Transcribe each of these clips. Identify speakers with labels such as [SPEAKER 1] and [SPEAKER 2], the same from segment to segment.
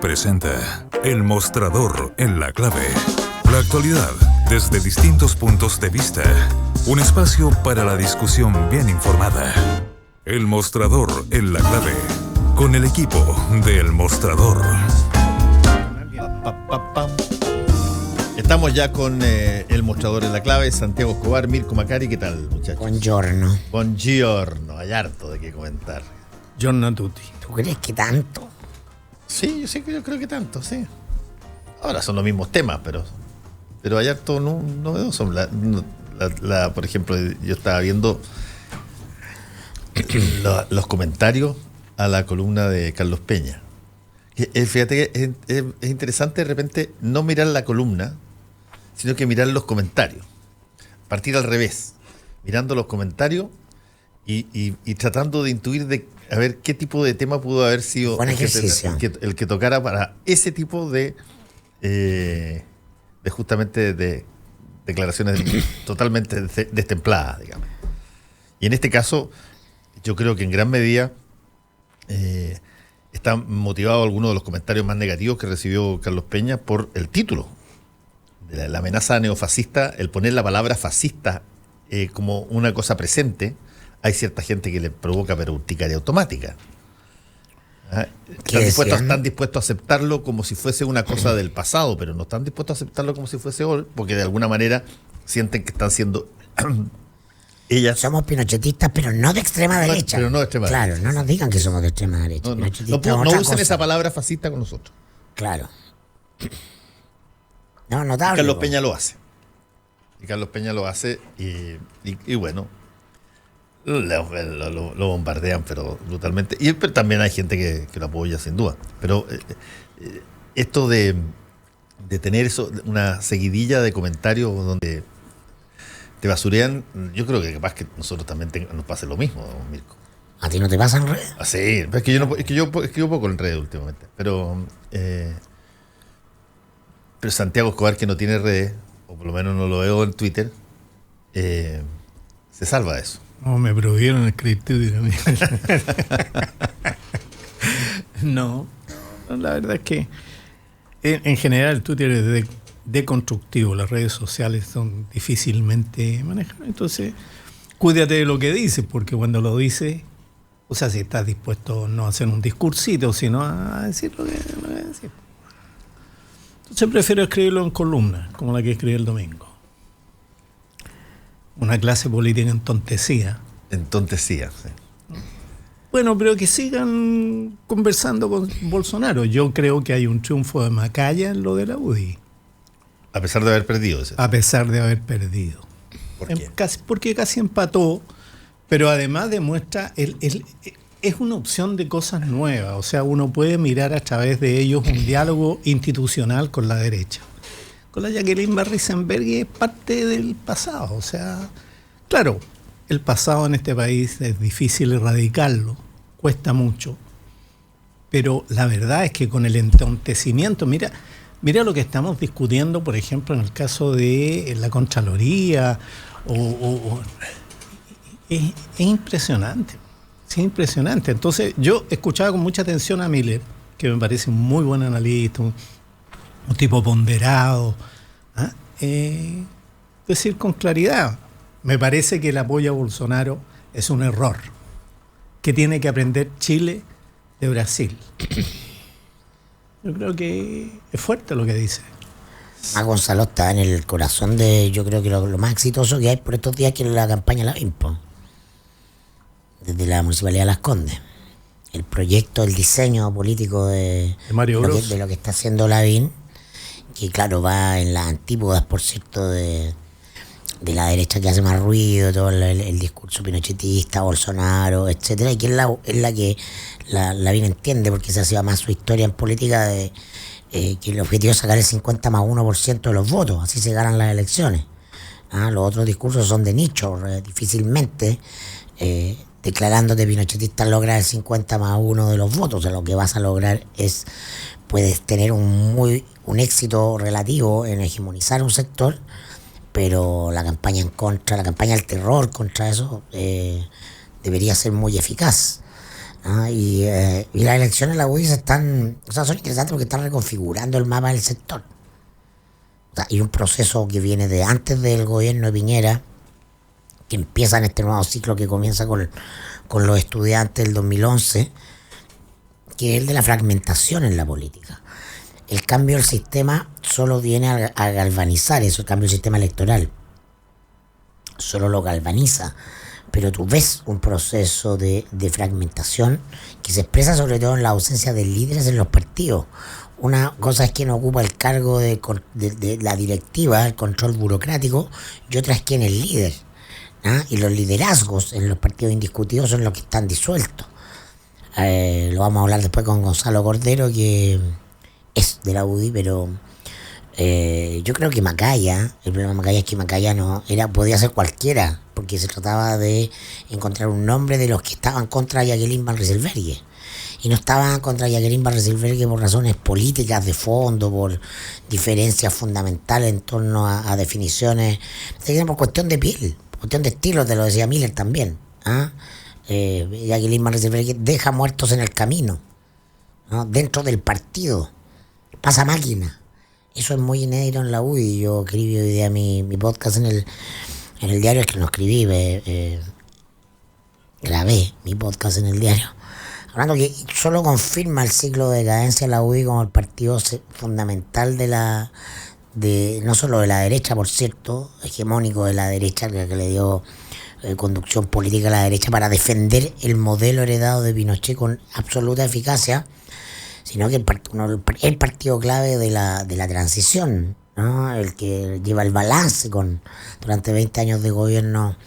[SPEAKER 1] Presenta El Mostrador en la Clave. La actualidad desde distintos puntos de vista. Un espacio para la discusión bien informada. El Mostrador en la Clave. Con el equipo de El Mostrador.
[SPEAKER 2] Estamos ya con El Mostrador en la Clave. Santiago Escobar, Mirko Macari, ¿qué tal, muchachos?
[SPEAKER 3] Buongiorno.
[SPEAKER 2] Buongiorno, hay harto de qué comentar.
[SPEAKER 4] Giorno tutti.
[SPEAKER 3] ¿Tú crees que tanto?
[SPEAKER 2] Sí, yo creo que tanto, sí. Ahora son los mismos temas, pero hay harto novedoso. Por ejemplo, yo estaba viendo los comentarios a la columna de Carlos Peña. Fíjate que es interesante de repente no mirar la columna, sino que mirar los comentarios. Partir al revés, mirando los comentarios y tratando de intuir a ver qué tipo de tema pudo haber sido el que tocara para ese tipo de justamente de declaraciones totalmente destempladas, digamos. Y en este caso, yo creo que en gran medida está motivado alguno de los comentarios más negativos que recibió Carlos Peña por el título de la amenaza neofascista, el poner la palabra fascista como una cosa presente. Hay cierta gente que le provoca pero urticaria automática. Están dispuestos a aceptarlo como si fuese una cosa del pasado, pero no están dispuestos a aceptarlo como si fuese hoy, porque de alguna manera sienten que están siendo ellas.
[SPEAKER 3] Somos pinochetistas, pero no de extrema derecha.
[SPEAKER 2] Pero no de extrema derecha.
[SPEAKER 3] Claro, no nos digan que somos de extrema derecha.
[SPEAKER 2] No usen esa palabra fascista con nosotros.
[SPEAKER 3] Claro. No, notable.
[SPEAKER 2] Carlos Peña lo hace. Y Carlos Peña lo hace y bueno, lo bombardean, pero brutalmente. Pero también hay gente que lo apoya, sin duda. Pero esto de tener una seguidilla de comentarios donde te basurean, yo creo que capaz que nosotros también nos pase lo mismo, Mirko.
[SPEAKER 3] ¿A ti no te pasa en redes?
[SPEAKER 2] Sí, es que yo escribo poco en redes últimamente. Pero Santiago Escobar, que no tiene redes, o por lo menos no lo veo en Twitter, se salva de eso.
[SPEAKER 4] No, me prohibieron escribir Twitter a mí. No, la verdad es que en general el Twitter es deconstructivo. Las redes sociales son difícilmente manejadas. Entonces, cuídate de lo que dices, porque cuando lo dices, o sea, si estás dispuesto no a hacer un discursito, sino a decir lo que decir. Entonces prefiero escribirlo en columnas, como la que escribí el domingo. Una clase política entontecida.
[SPEAKER 2] Entontecida, sí.
[SPEAKER 4] Bueno, pero que sigan conversando con Bolsonaro. Yo creo que hay un triunfo de Macaya en lo de la UDI.
[SPEAKER 2] A pesar de haber perdido.
[SPEAKER 4] A pesar de haber perdido.
[SPEAKER 2] ¿Por qué?
[SPEAKER 4] Porque casi empató, pero además demuestra, es una opción de cosas nuevas. O sea, uno puede mirar a través de ellos un diálogo institucional con la derecha. Con la Jacqueline Barrisenberg es parte del pasado. O sea, claro, el pasado en este país es difícil erradicarlo, cuesta mucho. Pero la verdad es que con el entontecimiento, mira lo que estamos discutiendo, por ejemplo, en el caso de la Contraloría, es impresionante. Es impresionante. Entonces, yo escuchaba con mucha atención a Miller, que me parece un muy buen analista, un tipo ponderado. Decir con claridad, me parece que el apoyo a Bolsonaro es un error, que tiene que aprender Chile de Brasil. Yo creo que es fuerte lo que dice.
[SPEAKER 3] Gonzalo está en el corazón de, yo creo que lo más exitoso que hay por estos días, que es la campaña Lavín, desde la Municipalidad de Las Condes. El proyecto, el diseño político de
[SPEAKER 4] Mario Bros.
[SPEAKER 3] De lo que está haciendo Lavín, que claro, va en las antípodas, por cierto, de la derecha que hace más ruido, todo el discurso pinochetista, Bolsonaro, etcétera, y que es la que Lavín entiende, porque se hacía más su historia en política de que el objetivo es sacar el 50+1% de los votos, así se ganan las elecciones. Los otros discursos son de nicho, difícilmente declarándote pinochetista lograr el 50+1 de los votos. O sea, lo que vas a lograr puedes tener un éxito relativo en hegemonizar un sector, pero la campaña del terror contra eso debería ser muy eficaz. Y las elecciones en la UDI son interesantes porque están reconfigurando el mapa del sector. Y un proceso que viene de antes del gobierno de Piñera, que empieza en este nuevo ciclo que comienza con los estudiantes del 2011, que es el de la fragmentación en la política. El cambio del sistema solo viene a galvanizar eso, el cambio del sistema electoral. Solo lo galvaniza. Pero tú ves un proceso de fragmentación que se expresa sobre todo en la ausencia de líderes en los partidos. Una cosa es quien ocupa el cargo de la directiva, el control burocrático, y otra es quien es líder. Y los liderazgos en los partidos indiscutidos son los que están disueltos. Lo vamos a hablar después con Gonzalo Cordero, que es de la UDI, pero yo creo que Macaya, el problema de Macaya es que Macaya podía ser cualquiera, porque se trataba de encontrar un nombre de los que estaban contra Jacqueline Van Rysselberghe. Y no estaban contra Jacqueline Van Rysselberghe por razones políticas de fondo, por diferencias fundamentales en torno a definiciones, por cuestión de piel, cuestión de estilo, te lo decía Miller también. Jacqueline Van Rysselberghe deja muertos en el camino, dentro del partido, pasa máquina. Eso es muy inédito en la UDI. Yo escribí hoy día mi podcast en el diario, es que no escribí, grabé mi podcast en el diario, hablando que solo confirma el ciclo de decadencia de la UDI como el partido fundamental no solo de la derecha, por cierto, hegemónico de la derecha, que le dio conducción política a la derecha para defender el modelo heredado de Pinochet con absoluta eficacia, sino que el partido clave de la transición, ¿no? El que lleva el balance durante 20 años de gobierno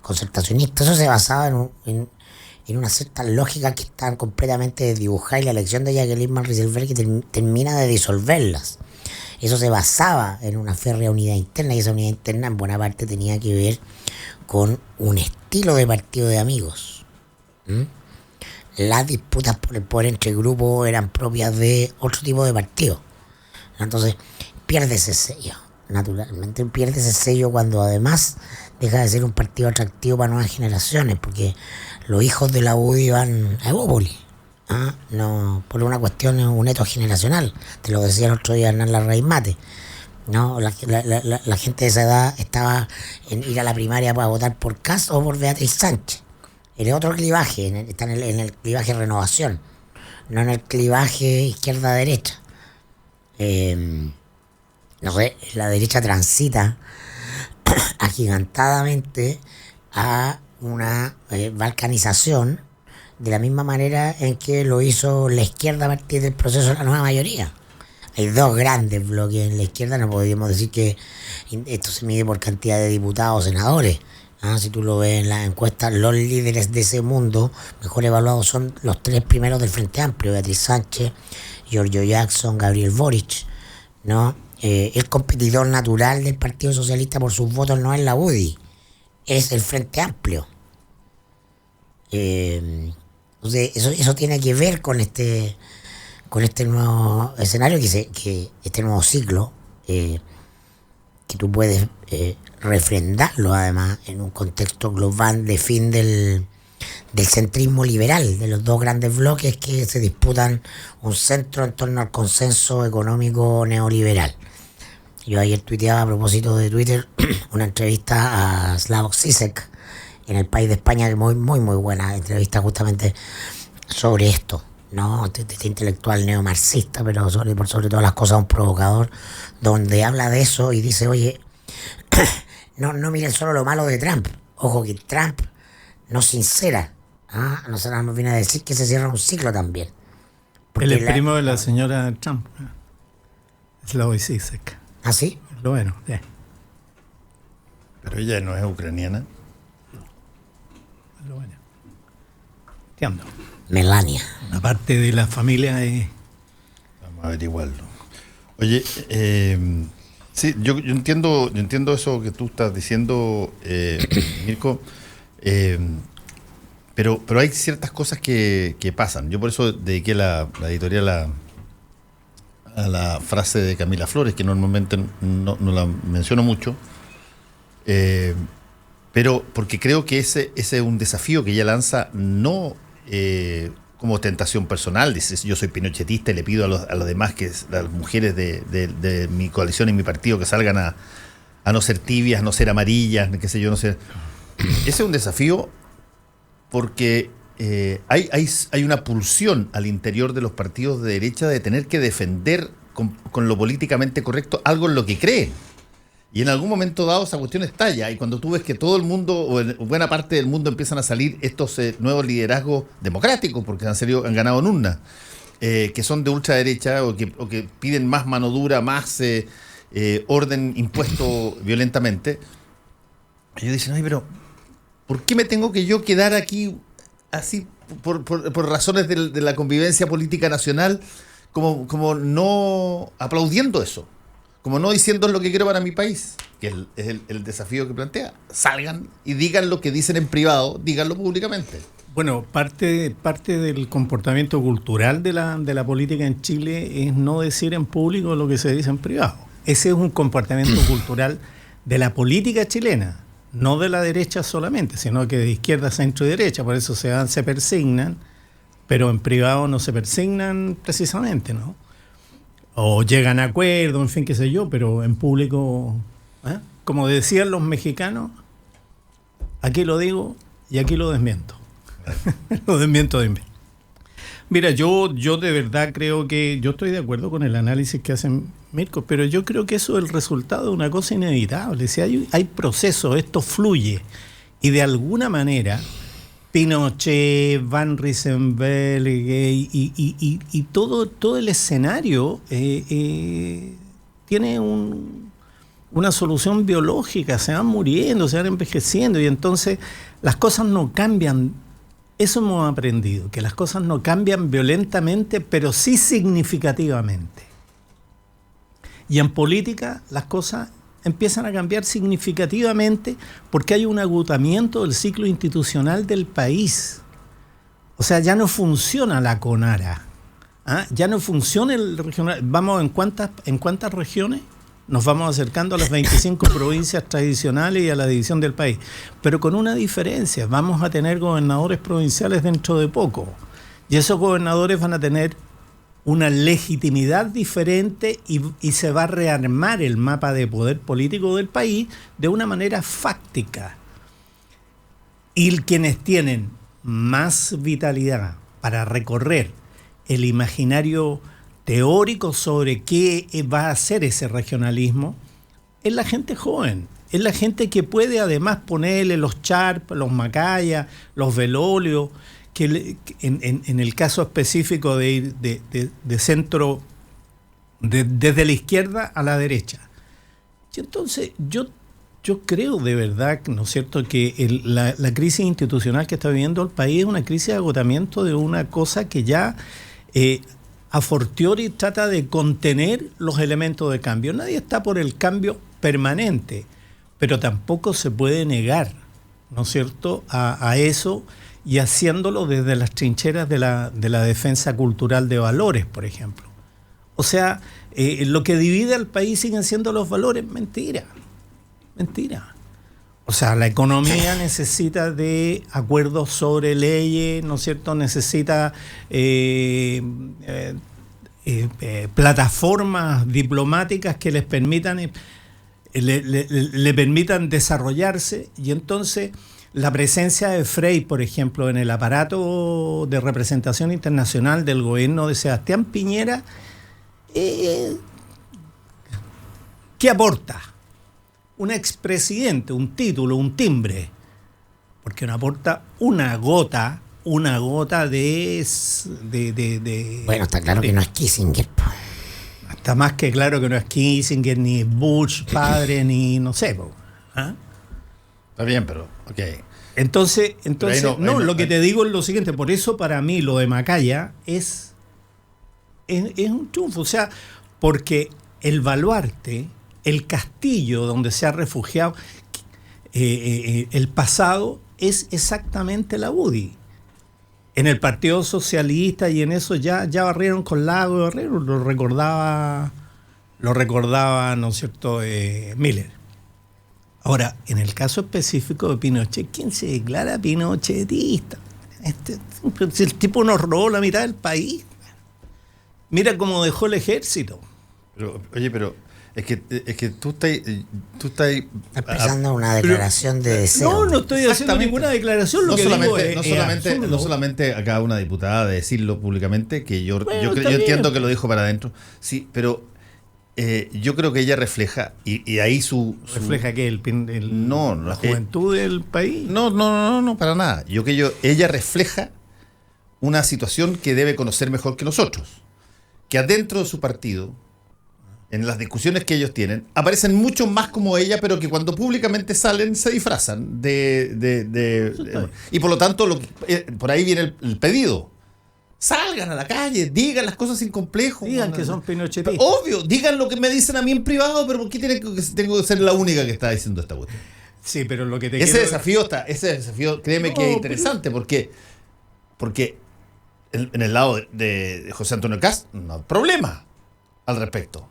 [SPEAKER 3] concertacionista. Eso se basaba en una cierta lógica que están completamente desdibujadas, y la elección de Jacqueline Van Rysselberghe termina de disolverlas. Eso se basaba en una férrea unidad interna, y esa unidad interna en buena parte tenía que ver con un estilo de partido de amigos. Las disputas por el poder entre grupos eran propias de otro tipo de partido. Entonces pierde ese sello, naturalmente pierde ese sello cuando además deja de ser un partido atractivo para nuevas generaciones, porque los hijos de la UDI van a Evópolis, no por una cuestión, un eto generacional. Te lo decía el otro día Hernán Larraín Mate, la gente de esa edad estaba en ir a la primaria para votar por Kast o por Beatriz Sánchez. Era otro clivaje, está en el clivaje renovación, no en el clivaje izquierda-derecha. No sé, la derecha transita agigantadamente a una balcanización de la misma manera en que lo hizo la izquierda a partir del proceso de la nueva mayoría. Hay dos grandes bloques en la izquierda, no podríamos decir que esto se mide por cantidad de diputados o senadores. Si tú lo ves en las encuestas, los líderes de ese mundo mejor evaluados son los tres primeros del Frente Amplio: Beatriz Sánchez, Giorgio Jackson, Gabriel Boric, ¿no? El competidor natural del Partido Socialista por sus votos no es la UDI, es el Frente Amplio. Entonces eso tiene que ver con este nuevo escenario, que este nuevo ciclo, que tú puedes refrendarlo además en un contexto global de fin del centrismo liberal, de los dos grandes bloques que se disputan un centro en torno al consenso económico neoliberal. Yo ayer tuiteaba a propósito de Twitter una entrevista a Slavoj Žižek en El País de España, que muy buena entrevista justamente sobre esto, ¿no? Este intelectual neomarxista, pero por sobre todas las cosas un provocador, donde habla de eso y dice, oye, no miren solo lo malo de Trump. Ojo que Trump no sincera. Nosotros nos viene a decir que se cierra un ciclo también.
[SPEAKER 4] Él es primo de la señora Trump, Slavoj Žižek.
[SPEAKER 3] ¿Ah, sí?
[SPEAKER 4] Bueno,
[SPEAKER 2] Pero ella no es ucraniana.
[SPEAKER 4] Lo bueno. Entiendo.
[SPEAKER 3] Melania.
[SPEAKER 4] Una parte de la familia es...
[SPEAKER 2] Vamos a averiguarlo. Oye, sí, yo entiendo eso que tú estás diciendo, Mirko, pero hay ciertas cosas que pasan. Yo por eso dediqué la editorial a la frase de Camila Flores, que normalmente no la menciono mucho, pero porque creo que ese es un desafío que ella lanza no como tentación personal. Dices, yo soy pinochetista y le pido a los demás, a las mujeres de mi coalición y mi partido, que salgan a no ser tibias, no ser amarillas, qué sé yo, no ser. Ese es un desafío porque hay una pulsión al interior de los partidos de derecha de tener que defender con lo políticamente correcto algo en lo que creen. Y en algún momento dado esa cuestión estalla, y cuando tú ves que todo el mundo, o buena parte del mundo, empiezan a salir estos nuevos liderazgos democráticos, porque han ganado en urna, que son de ultraderecha o que piden más mano dura, más orden impuesto violentamente, ellos dicen, ay, pero ¿por qué me tengo que yo quedar aquí así por razones de la convivencia política nacional, como no aplaudiendo eso? Como no diciendo lo que quiero para mi país, que es el desafío que plantea. Salgan y digan lo que dicen en privado, díganlo públicamente.
[SPEAKER 4] Bueno, parte del comportamiento cultural de la política en Chile es no decir en público lo que se dice en privado. Ese es un comportamiento cultural de la política chilena, no de la derecha solamente, sino que de izquierda, centro y derecha. Por eso se persignan, pero en privado no se persignan precisamente, ¿no? O llegan a acuerdos, en fin, qué sé yo, pero en público, como decían los mexicanos, aquí lo digo y aquí lo desmiento. Lo desmiento de mí. Mira, yo de verdad creo que, yo estoy de acuerdo con el análisis que hacen Mirko, pero yo creo que eso es el resultado de una cosa inevitable. Si hay proceso, esto fluye, y de alguna manera Pinochet, Van Riesenberg y todo el escenario tiene una solución biológica, se van muriendo, se van envejeciendo, y entonces las cosas no cambian. Eso hemos aprendido, que las cosas no cambian violentamente, pero sí significativamente. Y en política las cosas empiezan a cambiar significativamente porque hay un agotamiento del ciclo institucional del país. O sea, ya no funciona la CONARA, ya no funciona el regional. Vamos, ¿en cuántas regiones? Nos vamos acercando a las 25 provincias tradicionales y a la división del país. Pero con una diferencia, vamos a tener gobernadores provinciales dentro de poco. Y esos gobernadores van a tener una legitimidad diferente y se va a rearmar el mapa de poder político del país de una manera fáctica. Y quienes tienen más vitalidad para recorrer el imaginario teórico sobre qué va a ser ese regionalismo es la gente joven, es la gente que puede además ponerle los Charp, los Macaya, los Belolio, que en el caso específico de ir de centro, desde la izquierda a la derecha. Y entonces yo creo de verdad, ¿no es cierto?, que la crisis institucional que está viviendo el país es una crisis de agotamiento de una cosa que ya a fortiori trata de contener los elementos de cambio. Nadie está por el cambio permanente, pero tampoco se puede negar, ¿no es cierto?, a eso, y haciéndolo desde las trincheras de la defensa cultural de valores, por ejemplo. O sea, lo que divide al país siguen siendo los valores. Mentira. O sea, la economía necesita de acuerdos sobre leyes, ¿no es cierto? Necesita plataformas diplomáticas que les permitan le permitan desarrollarse, y entonces la presencia de Frei, por ejemplo, en el aparato de representación internacional del gobierno de Sebastián Piñera, ¿qué aporta? Un expresidente, un título, un timbre, porque no aporta una gota de...
[SPEAKER 3] Bueno, está claro que no es Kissinger.
[SPEAKER 4] Está más que claro que no es Kissinger, ni Bush padre, ni no sé.
[SPEAKER 2] Está bien, pero ok.
[SPEAKER 4] Entonces lo que te digo es lo siguiente. Por eso para mí lo de Macaya es un triunfo. O sea, porque el baluarte, el castillo donde se ha refugiado el pasado, es exactamente la UDI. En el Partido Socialista y en eso ya barrieron con Lago de Barrero, lo recordaba, ¿no es cierto?, Miller. Ahora, en el caso específico de Pinochet, ¿quién se declara pinochetista? Si el tipo nos robó la mitad del país. Mira cómo dejó el ejército.
[SPEAKER 2] Pero es que tú estás
[SPEAKER 3] empezando una declaración de deseo.
[SPEAKER 4] No estoy haciendo ninguna declaración. Lo que digo es
[SPEAKER 2] no solamente acaba una diputada de decirlo públicamente, que yo
[SPEAKER 4] está
[SPEAKER 2] entiendo
[SPEAKER 4] bien.
[SPEAKER 2] que lo dijo para adentro, sí, pero yo creo que ella refleja, y ahí
[SPEAKER 4] ¿Refleja que la juventud del país?
[SPEAKER 2] No, para nada. Ella refleja una situación que debe conocer mejor que nosotros, que adentro de su partido, en las discusiones que ellos tienen, aparecen mucho más como ella, pero que cuando públicamente salen se disfrazan y por lo tanto por ahí viene el pedido. Salgan a la calle, digan las cosas sin complejo.
[SPEAKER 4] Digan que son pinochetistas.
[SPEAKER 2] Obvio, digan lo que me dicen a mí en privado, pero ¿por qué tengo que ser la única que está diciendo esta cuestión?
[SPEAKER 4] Sí, pero lo que
[SPEAKER 2] ese desafío, créeme que es interesante, porque en el lado de José Antonio Kast no hay problema al respecto.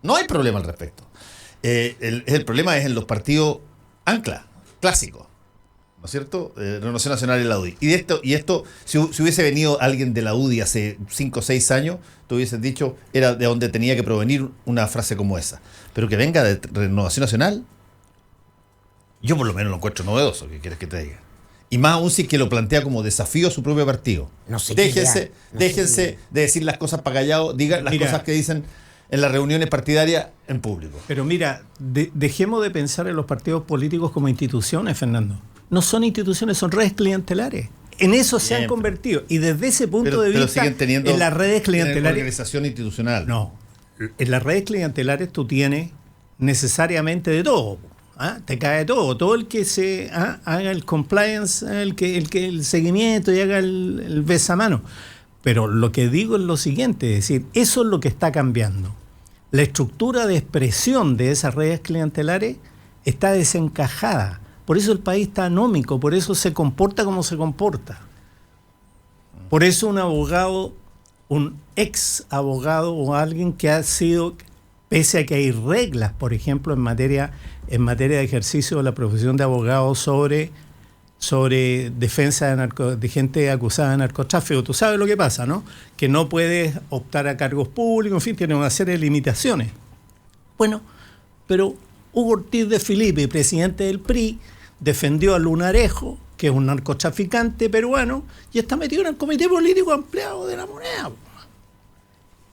[SPEAKER 2] No hay problema al respecto. El problema es en los partidos ancla, clásicos, ¿no es cierto? Renovación Nacional y la UDI. Y esto si hubiese venido alguien de la UDI hace 5 o 6 años, tú hubieses dicho, era de donde tenía que provenir una frase como esa. Pero que venga de Renovación Nacional, yo por lo menos lo encuentro novedoso, ¿qué quieres que te diga? Y más aún si que lo plantea como desafío a su propio partido.
[SPEAKER 3] No sé
[SPEAKER 2] déjense de decir las cosas para callado, digan las cosas que dicen en las reuniones partidarias en público.
[SPEAKER 4] Pero mira, dejemos de pensar en los partidos políticos como instituciones, Fernando. No son instituciones, son redes clientelares. En eso se han convertido. Y desde ese punto de vista,
[SPEAKER 2] siguen teniendo
[SPEAKER 4] en las redes clientelares...
[SPEAKER 2] organización institucional.
[SPEAKER 4] No. En las redes clientelares tú tienes necesariamente de todo. ¿Ah? Te cae todo. Todo el que se haga el compliance, el seguimiento y haga el besamano. Pero lo que digo es lo siguiente, es decir, eso es lo que está cambiando. La estructura de expresión de esas redes clientelares está desencajada. Por eso el país está anómico, por eso se comporta como se comporta. Por eso un abogado, un ex abogado o alguien que ha sido, pese a que hay reglas, por ejemplo, en materia de ejercicio de la profesión de abogado sobre defensa de gente acusada de narcotráfico. Tú sabes lo que pasa, ¿no? Que no puedes optar a cargos públicos, en fin, tiene una serie de limitaciones. Bueno, pero Hugo Ortiz de Filipe, presidente del PRI, defendió a Lunarejo, que es un narcotraficante peruano, y está metido en el Comité Político Ampliado de la Moneda.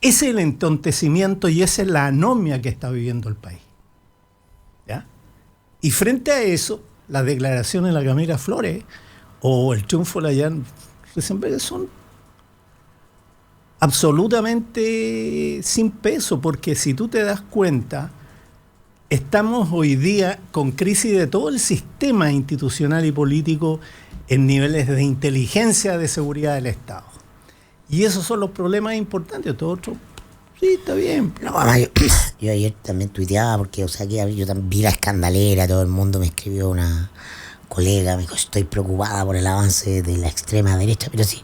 [SPEAKER 4] Ese es el entontecimiento y esa es la anomia que está viviendo el país. ¿Ya? Y frente a eso, las declaraciones de la Camila Flores o el triunfo de la Jan Risenberg son absolutamente sin peso, porque si tú te das cuenta, estamos hoy día con crisis de todo el sistema institucional y político en niveles de inteligencia de seguridad del Estado. Y esos son los problemas importantes. Todo otro, sí, está bien.
[SPEAKER 3] No, yo ayer también tuiteaba, porque, o sea, que yo también vi la escandalera, todo el mundo me escribió, una colega, me dijo, estoy preocupada por el avance de la extrema derecha, pero sí,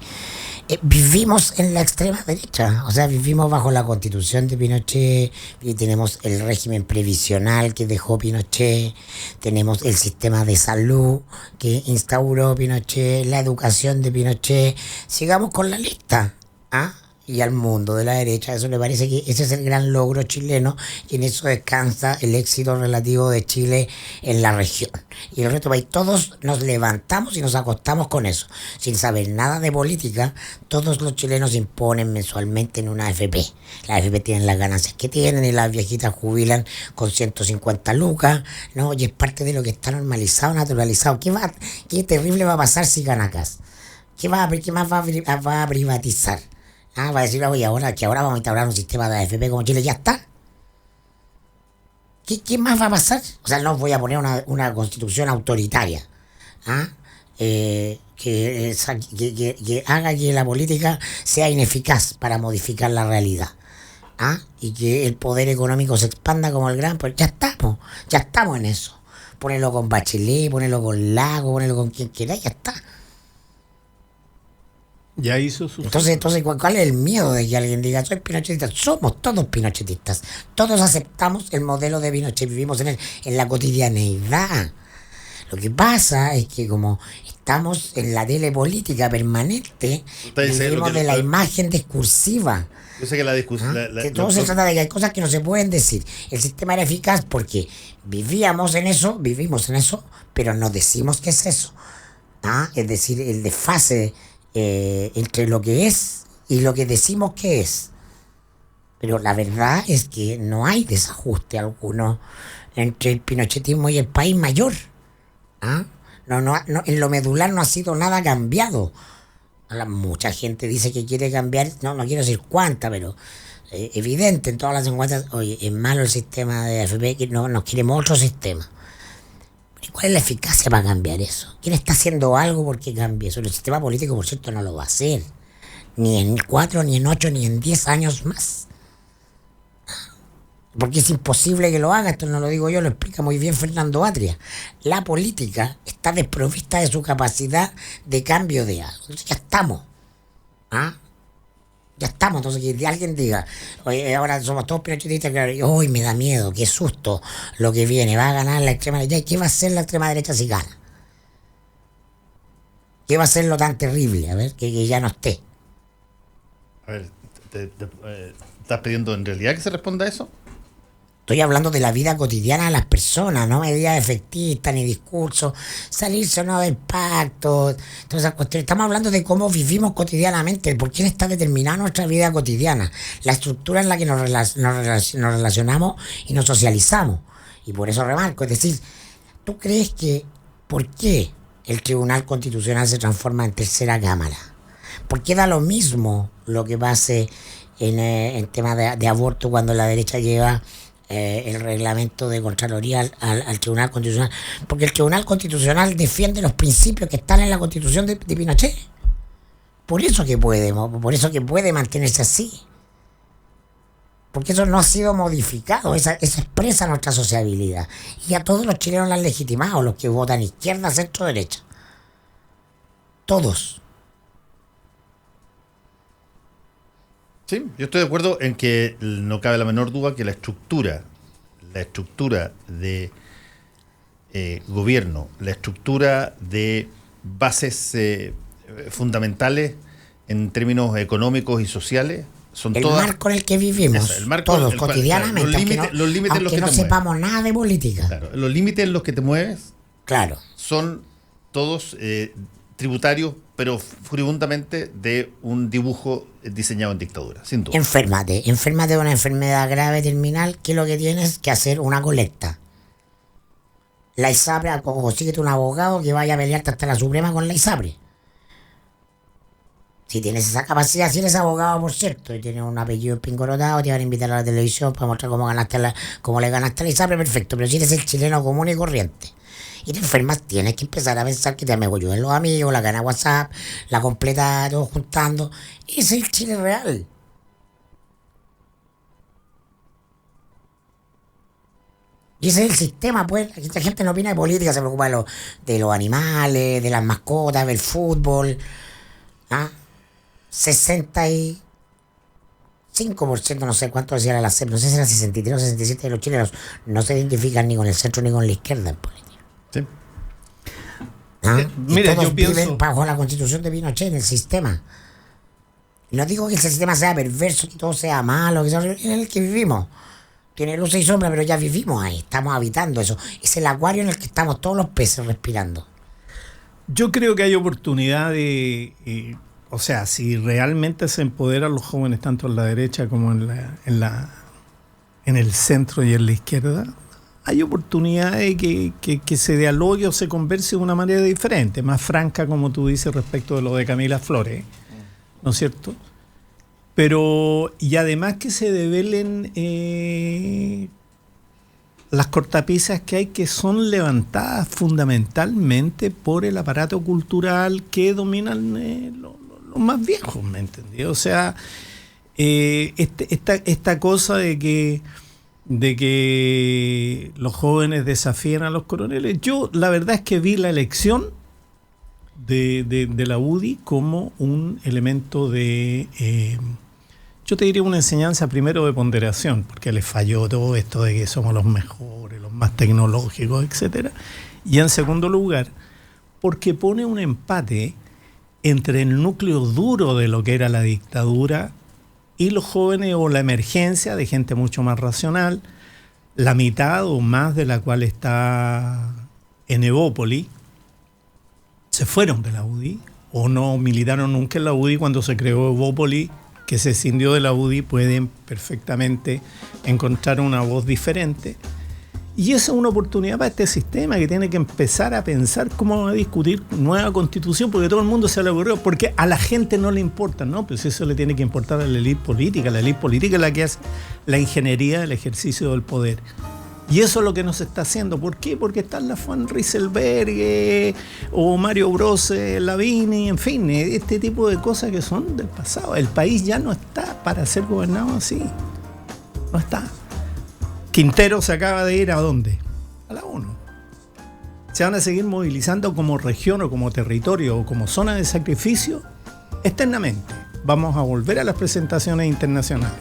[SPEAKER 3] vivimos en la extrema derecha, o sea, vivimos bajo la Constitución de Pinochet, y tenemos el régimen previsional que dejó Pinochet, tenemos el sistema de salud que instauró Pinochet, la educación de Pinochet, sigamos con la lista, ¿ah? Y al mundo de la derecha, eso le parece que ese es el gran logro chileno, y en eso descansa el éxito relativo de Chile en la región. Y el resto del país, todos nos levantamos y nos acostamos con eso, sin saber nada de política. Todos los chilenos imponen mensualmente en una AFP. Las AFP tienen las ganancias que tienen y las viejitas jubilan con 150 lucas, ¿no? Y es parte de lo que está normalizado, naturalizado. ¿Qué terrible va a pasar si gana Kast? ¿Qué más va a privatizar? Va a decir, oye, ahora vamos a instaurar un sistema de AFP como Chile, ya está. ¿Qué más va a pasar? O sea, no voy a poner una constitución autoritaria, que haga que la política sea ineficaz para modificar la realidad, y que el poder económico se expanda como el gran, pues ya estamos en eso. Ponelo con Bachelet, ponelo con Lago, ponelo con quien quiera, ya está.
[SPEAKER 4] Ya hizo su...
[SPEAKER 3] Entonces, ¿cuál es el miedo de que alguien diga soy pinochetista? Somos todos pinochetistas. Todos aceptamos el modelo de Pinochet, vivimos en la cotidianeidad. Lo que pasa es que como estamos en la telepolítica permanente, vivimos de la imagen discursiva.
[SPEAKER 2] Yo sé que la discusión...
[SPEAKER 3] Que todo se trata de que hay cosas que no se pueden decir. El sistema era eficaz porque vivimos en eso, pero no decimos que es eso. Es decir, el desfase entre lo que es y lo que decimos que es. Pero la verdad es que no hay desajuste alguno entre el pinochetismo y el país mayor. No, en lo medular no ha sido nada cambiado. Mucha gente dice que quiere cambiar, no quiero decir cuánta, pero evidente en todas las encuestas, oye, es malo el sistema de AFP, que no, nos queremos otro sistema. ¿Y cuál es la eficacia para cambiar eso? ¿Quién está haciendo algo porque cambie eso? El sistema político, por cierto, no lo va a hacer. Ni en 4, ni en 8, ni en 10 años más. Porque es imposible que lo haga, esto no lo digo yo, lo explica muy bien Fernando Atria. La política está desprovista de su capacidad de cambio de algo. Entonces ya estamos. Ya estamos, entonces que alguien diga, oye, ahora somos todos pinochetistas, claro, y hoy me da miedo, qué susto lo que viene, va a ganar la extrema derecha. ¿Y qué va a hacer la extrema derecha si gana? ¿Qué va a ser lo tan terrible? A ver, que ya no esté.
[SPEAKER 2] A ver, ¿estás pidiendo en realidad que se responda a eso?
[SPEAKER 3] Estoy hablando de la vida cotidiana de las personas, no medidas efectistas ni discursos, salirse o no del pacto, todas esas cuestiones. Estamos hablando de cómo vivimos cotidianamente, por quién está determinada nuestra vida cotidiana, la estructura en la que nos relacionamos y nos socializamos. Y por eso remarco, es decir, ¿tú crees que por qué el Tribunal Constitucional se transforma en tercera cámara? ¿Por qué da lo mismo lo que pase en tema de aborto cuando la derecha lleva el reglamento de Contraloría al Tribunal Constitucional? Porque el Tribunal Constitucional defiende los principios que están en la Constitución de Pinochet. Por eso que puede mantenerse así. Porque eso no ha sido modificado, eso expresa nuestra sociabilidad. Y a todos los chilenos la han legitimado, los que votan izquierda, centro, derecha. Todos.
[SPEAKER 2] Sí, yo estoy de acuerdo en que no cabe la menor duda que la estructura de gobierno, la estructura de bases fundamentales en términos económicos y sociales son todas...
[SPEAKER 3] El marco en el que vivimos, todos cotidianamente,
[SPEAKER 2] los límites en los que
[SPEAKER 3] no sepamos nada de política.
[SPEAKER 2] Claro, los límites en los que te mueves,
[SPEAKER 3] claro,
[SPEAKER 2] son todos tributarios, pero furibundamente de un dibujo diseñado en dictadura, sin duda.
[SPEAKER 3] Enférmate de una enfermedad grave terminal, que lo que tienes que hacer una colecta. La ISAPRE, consíguete un abogado que vaya a pelearte hasta la Suprema con la ISAPRE. Si tienes esa capacidad, si eres abogado, por cierto, y tienes un apellido pingorotado, te van a invitar a la televisión para mostrar cómo le ganaste a la ISAPRE, perfecto. Pero si eres el chileno común y corriente y te enfermas, tienes que empezar a pensar que te amegolludan los amigos, la gana WhatsApp, la completa, todos juntando. Ese es el Chile real. Y ese es el sistema, pues. Esta gente no opina de política, se preocupa de los animales, de las mascotas, del fútbol. 65%, no sé cuánto decía la CEP, no sé si era 63 o 67 de los chilenos no se identifican ni con el centro ni con la izquierda en política.
[SPEAKER 2] Sí.
[SPEAKER 3] Mira, todos viven bajo la Constitución de Pinochet, en el sistema. No digo que ese sistema sea perverso, que todo sea malo, que sea en el que vivimos. Tiene luces y sombras, pero ya vivimos ahí, estamos habitando eso. Es el acuario en el que estamos todos los peces respirando.
[SPEAKER 4] Yo creo que hay oportunidad de... o sea, si realmente se empoderan los jóvenes tanto en la derecha como en el centro y en la izquierda, hay oportunidad de que se dialogue o se converse de una manera diferente, más franca, como tú dices, respecto de lo de Camila Flores, ¿no es cierto? Pero, y además que se develen las cortapisas que hay, que son levantadas fundamentalmente por el aparato cultural que dominan los más viejos, ¿me entendí? O sea, esta cosa de que los jóvenes desafían a los coroneles. Yo la verdad es que vi la elección de la UDI como un elemento de... yo te diría una enseñanza primero de ponderación, porque les falló todo esto de que somos los mejores, los más tecnológicos, etcétera. Y en segundo lugar, porque pone un empate entre el núcleo duro de lo que era la dictadura y los jóvenes, o la emergencia de gente mucho más racional, la mitad o más de la cual está en Evópoli, se fueron de la UDI o no militaron nunca en la UDI. Cuando se creó Evópoli, que se escindió de la UDI, pueden perfectamente encontrar una voz diferente. Y esa es una oportunidad para este sistema, que tiene que empezar a pensar cómo va a discutir nueva constitución, porque todo el mundo se le ocurrió, porque a la gente no le importa, ¿no? Pues eso le tiene que importar a la élite política. La élite política es la que hace la ingeniería del ejercicio del poder. Y eso es lo que no se está haciendo. ¿Por qué? Porque están la Juan Rieselberg o Mario Bros, Lavini, en fin, este tipo de cosas que son del pasado. El país ya no está para ser gobernado así. No está. Quintero se acaba de ir ¿a dónde? A la ONU. Se van a seguir movilizando como región o como territorio o como zona de sacrificio externamente. Vamos a volver a las presentaciones internacionales.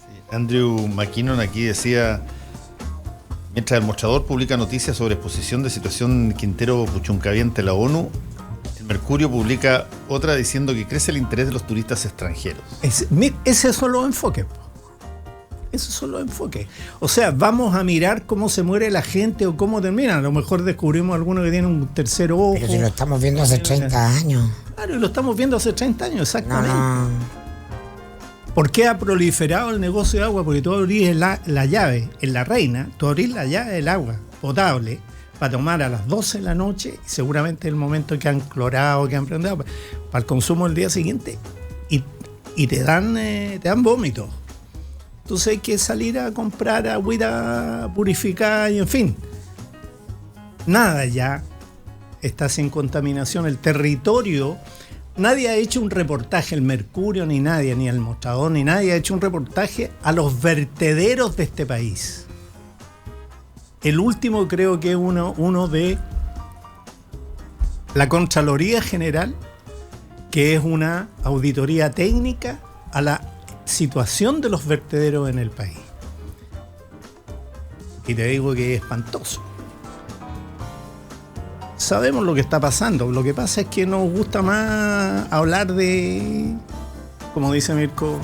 [SPEAKER 2] Sí, Andrew McKinnon aquí decía: mientras el Mostrador publica noticias sobre exposición de situación Quintero Puchuncaví ante la ONU, el Mercurio publica otra diciendo que crece el interés de los turistas extranjeros.
[SPEAKER 4] Esos son los enfoques. Esos son los enfoques. O sea, vamos a mirar cómo se muere la gente o cómo termina. A lo mejor descubrimos alguno que tiene un tercer ojo.
[SPEAKER 3] Pero si lo estamos viendo hace 30 años.
[SPEAKER 4] Claro, y lo estamos viendo hace 30 años, exactamente.
[SPEAKER 3] No.
[SPEAKER 4] ¿Por qué ha proliferado el negocio de agua? Porque tú abrís la llave en La Reina, tú abrís la llave del agua potable para tomar a las 12 de la noche, y seguramente es el momento que han clorado, que han prendido para el consumo el día siguiente, y te dan vómitos. Entonces hay que salir a comprar agüita purificada y en fin. Nada ya está sin contaminación. El territorio, nadie ha hecho un reportaje, el Mercurio, ni nadie, ni el Mostrador, ni nadie ha hecho un reportaje a los vertederos de este país. El último creo que es uno de la Contraloría General, que es una auditoría técnica a la situación de los vertederos en el país. Y te digo que es espantoso. Sabemos lo que está pasando. Lo que pasa es que nos gusta más hablar de, como dice Mirko,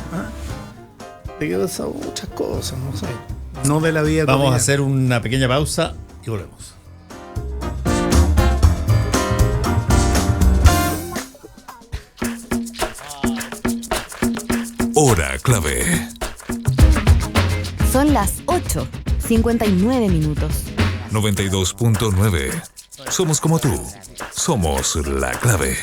[SPEAKER 4] de que pasan muchas cosas, no sé. No de la vida.
[SPEAKER 2] Vamos a hacer una pequeña pausa y volvemos.
[SPEAKER 1] Hora clave.
[SPEAKER 5] Son las 8:59 minutos.
[SPEAKER 1] 92.9. Somos como tú. Somos la clave.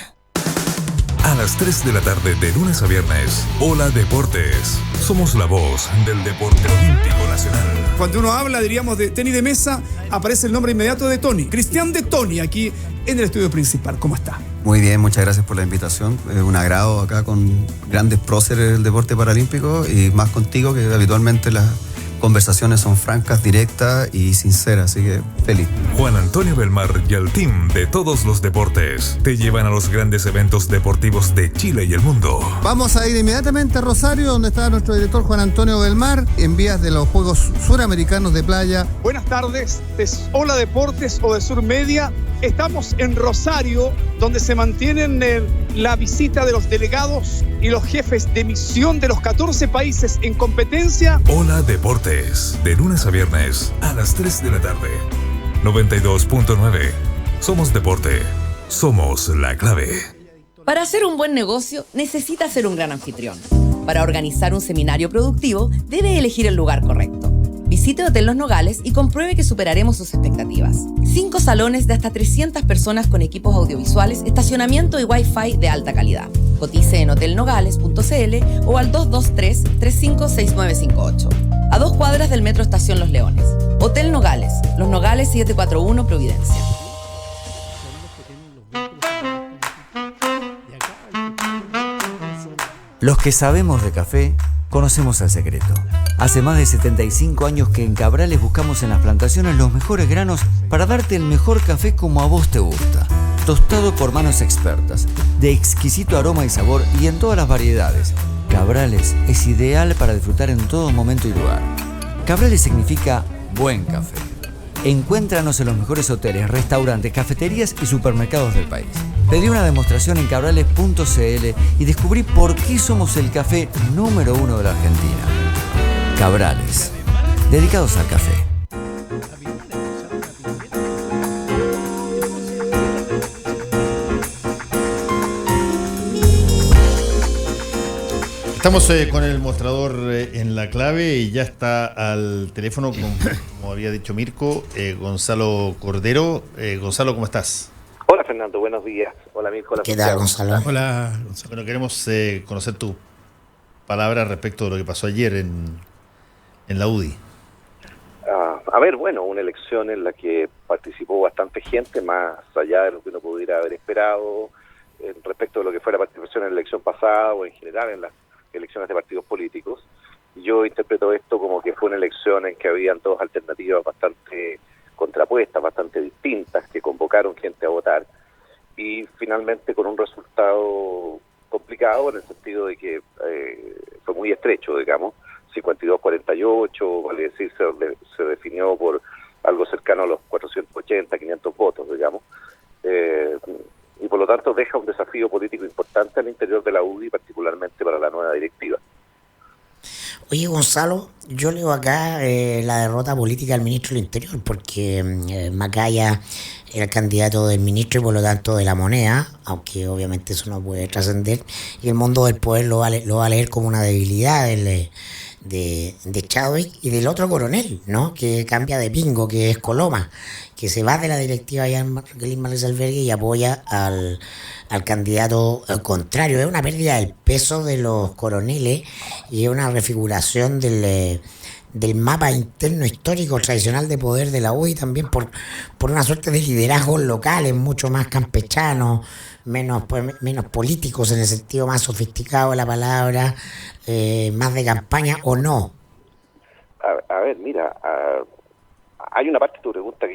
[SPEAKER 1] A las 3 de la tarde de lunes a viernes, Hola Deportes. Somos la voz del deporte olímpico nacional.
[SPEAKER 6] Cuando uno habla, diríamos, de tenis de mesa, aparece el nombre inmediato de Tony. Cristian de Tony, aquí en el estudio principal. ¿Cómo está?
[SPEAKER 7] Muy bien, muchas gracias por la invitación. Es un agrado acá con grandes próceres del deporte paralímpico, y más contigo, que habitualmente las conversaciones son francas, directas y sinceras, así que feliz.
[SPEAKER 1] Juan Antonio Belmar y el team de todos los deportes te llevan a los grandes eventos deportivos de Chile y el mundo.
[SPEAKER 8] Vamos a ir inmediatamente a Rosario, donde está nuestro director Juan Antonio Belmar, en vías de los Juegos Suramericanos de Playa.
[SPEAKER 6] Buenas tardes, de Hola Deportes o de Sur Media. Estamos en Rosario, donde se mantienen la visita de los delegados y los jefes de misión de los 14 países en competencia.
[SPEAKER 1] Hola Deportes, de lunes a viernes a las 3 de la tarde. 92.9. Somos deporte. Somos la clave.
[SPEAKER 9] Para hacer un buen negocio, necesita ser un gran anfitrión. Para organizar un seminario productivo, debe elegir el lugar correcto. Visite Hotel Los Nogales y compruebe que superaremos sus expectativas. 5 salones de hasta 300 personas con equipos audiovisuales, estacionamiento y Wi-Fi de alta calidad. Cotice en hotelnogales.cl o al 223-356958. A 2 cuadras del Metro Estación Los Leones. Hotel Nogales, Los Nogales 741 Providencia.
[SPEAKER 10] Los que sabemos de café, conocemos el secreto. Hace más de 75 años que en Cabrales buscamos en las plantaciones los mejores granos para darte el mejor café como a vos te gusta. Tostado por manos expertas, de exquisito aroma y sabor y en todas las variedades. Cabrales es ideal para disfrutar en todo momento y lugar. Cabrales significa buen café. Encuéntranos en los mejores hoteles, restaurantes, cafeterías y supermercados del país. Pedí una demostración en cabrales.cl y descubrí por qué somos el café número 1 de la Argentina. Cabrales, dedicados al café.
[SPEAKER 2] Estamos con el mostrador en la clave y ya está al teléfono, como había dicho Mirko, Gonzalo Cordero. Gonzalo, ¿cómo estás?
[SPEAKER 11] Hola Fernando, buenos días. Hola Mirko.
[SPEAKER 3] ¿Qué tal, Gonzalo?
[SPEAKER 4] Hola, Gonzalo.
[SPEAKER 2] Bueno, queremos conocer tu palabra respecto de lo que pasó ayer en la UDI.
[SPEAKER 11] A ver, bueno, una elección en la que participó bastante gente, más allá de lo que uno pudiera haber esperado respecto de lo que fue la participación en la elección pasada o en general en las elecciones de partidos políticos. Yo interpreto esto como que fue una elección en que habían dos alternativas bastante contrapuestas, bastante distintas, que convocaron gente a votar, y finalmente con un resultado complicado en el sentido de que fue muy estrecho, digamos, 52-48, vale decir, se definió por algo cercano a los 480, 500 votos, digamos, y por lo tanto deja un desafío político importante al interior de la UDI, particularmente para la nueva directiva.
[SPEAKER 3] Oye, Gonzalo, yo leo acá la derrota política del ministro del Interior, porque Macaya era el candidato del ministro y por lo tanto de la moneda, aunque obviamente eso no puede trascender, y el mundo del poder lo va a leer como una debilidad de Chadwick y del otro coronel, ¿no? Que cambia de pingo, que es Coloma, que se va de la directiva ya en Jacqueline Van Rysselberghe y apoya al candidato contrario. Es una pérdida del peso de los coroneles y es una refiguración del mapa interno histórico tradicional de poder de la UDI, también por una suerte de liderazgos locales mucho más campechanos, menos políticos en el sentido más sofisticado de la palabra, más de campaña, ¿o no?
[SPEAKER 11] A ver, mira, hay una parte de tu pregunta que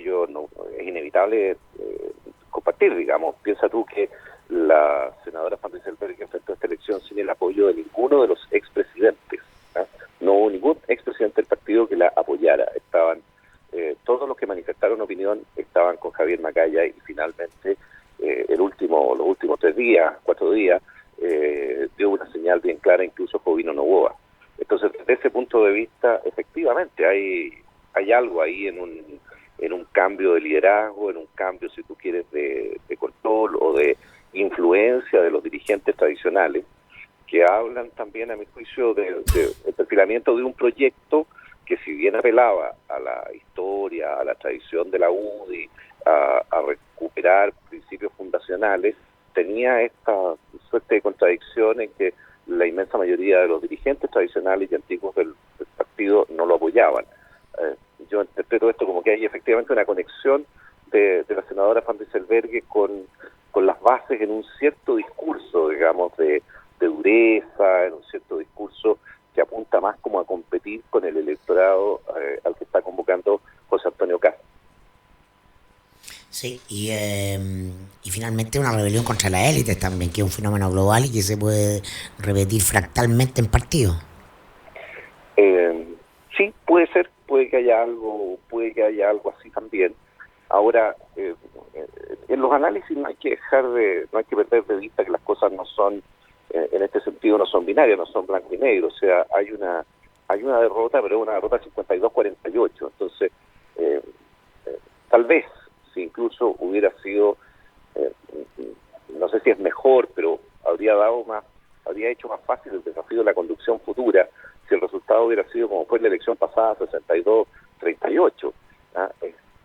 [SPEAKER 11] es inevitable compartir, digamos. Piensa tú que la senadora Van Rysselberghe enfrentó esta elección sin el apoyo de ninguno de los expresidentes. No hubo ningún expresidente del partido que la apoyara. Estaban todos los que manifestaron opinión estaban con Javier Macaya, y finalmente los últimos 4 días dio una señal bien clara incluso Jovino Noboa. Entonces, desde ese punto de vista, efectivamente hay algo ahí en un cambio de liderazgo, en un cambio, si tú quieres, de control o de influencia de los dirigentes tradicionales, que hablan también, a mi juicio, del perfilamiento de un proyecto que, si bien apelaba a la historia, a la tradición de la UDI, a recuperar principios fundacionales, tenía esta suerte de contradicción en que la inmensa mayoría de los dirigentes tradicionales y antiguos del partido no lo apoyaban. Yo interpreto esto como que hay efectivamente una conexión de la senadora Van Rysselberghe con las bases en un cierto discurso, digamos, de dureza, en un cierto discurso que apunta más como a competir con el electorado al que está convocando José Antonio Kast.
[SPEAKER 3] Sí, y finalmente una rebelión contra las élites también, que es un fenómeno global y que se puede repetir fractalmente en partidos.
[SPEAKER 11] Sí, puede ser, puede que haya algo así también. Ahora, en los análisis no hay que perder de vista que las cosas no son, en este sentido, no son binarias, no son blanco y negro. O sea, hay una derrota, pero es una derrota 52-48. Entonces, tal vez, si incluso hubiera sido, no sé si es mejor, pero habría hecho más fácil el desafío de la conducción futura si el resultado hubiera sido como fue la elección pasada, 62-38.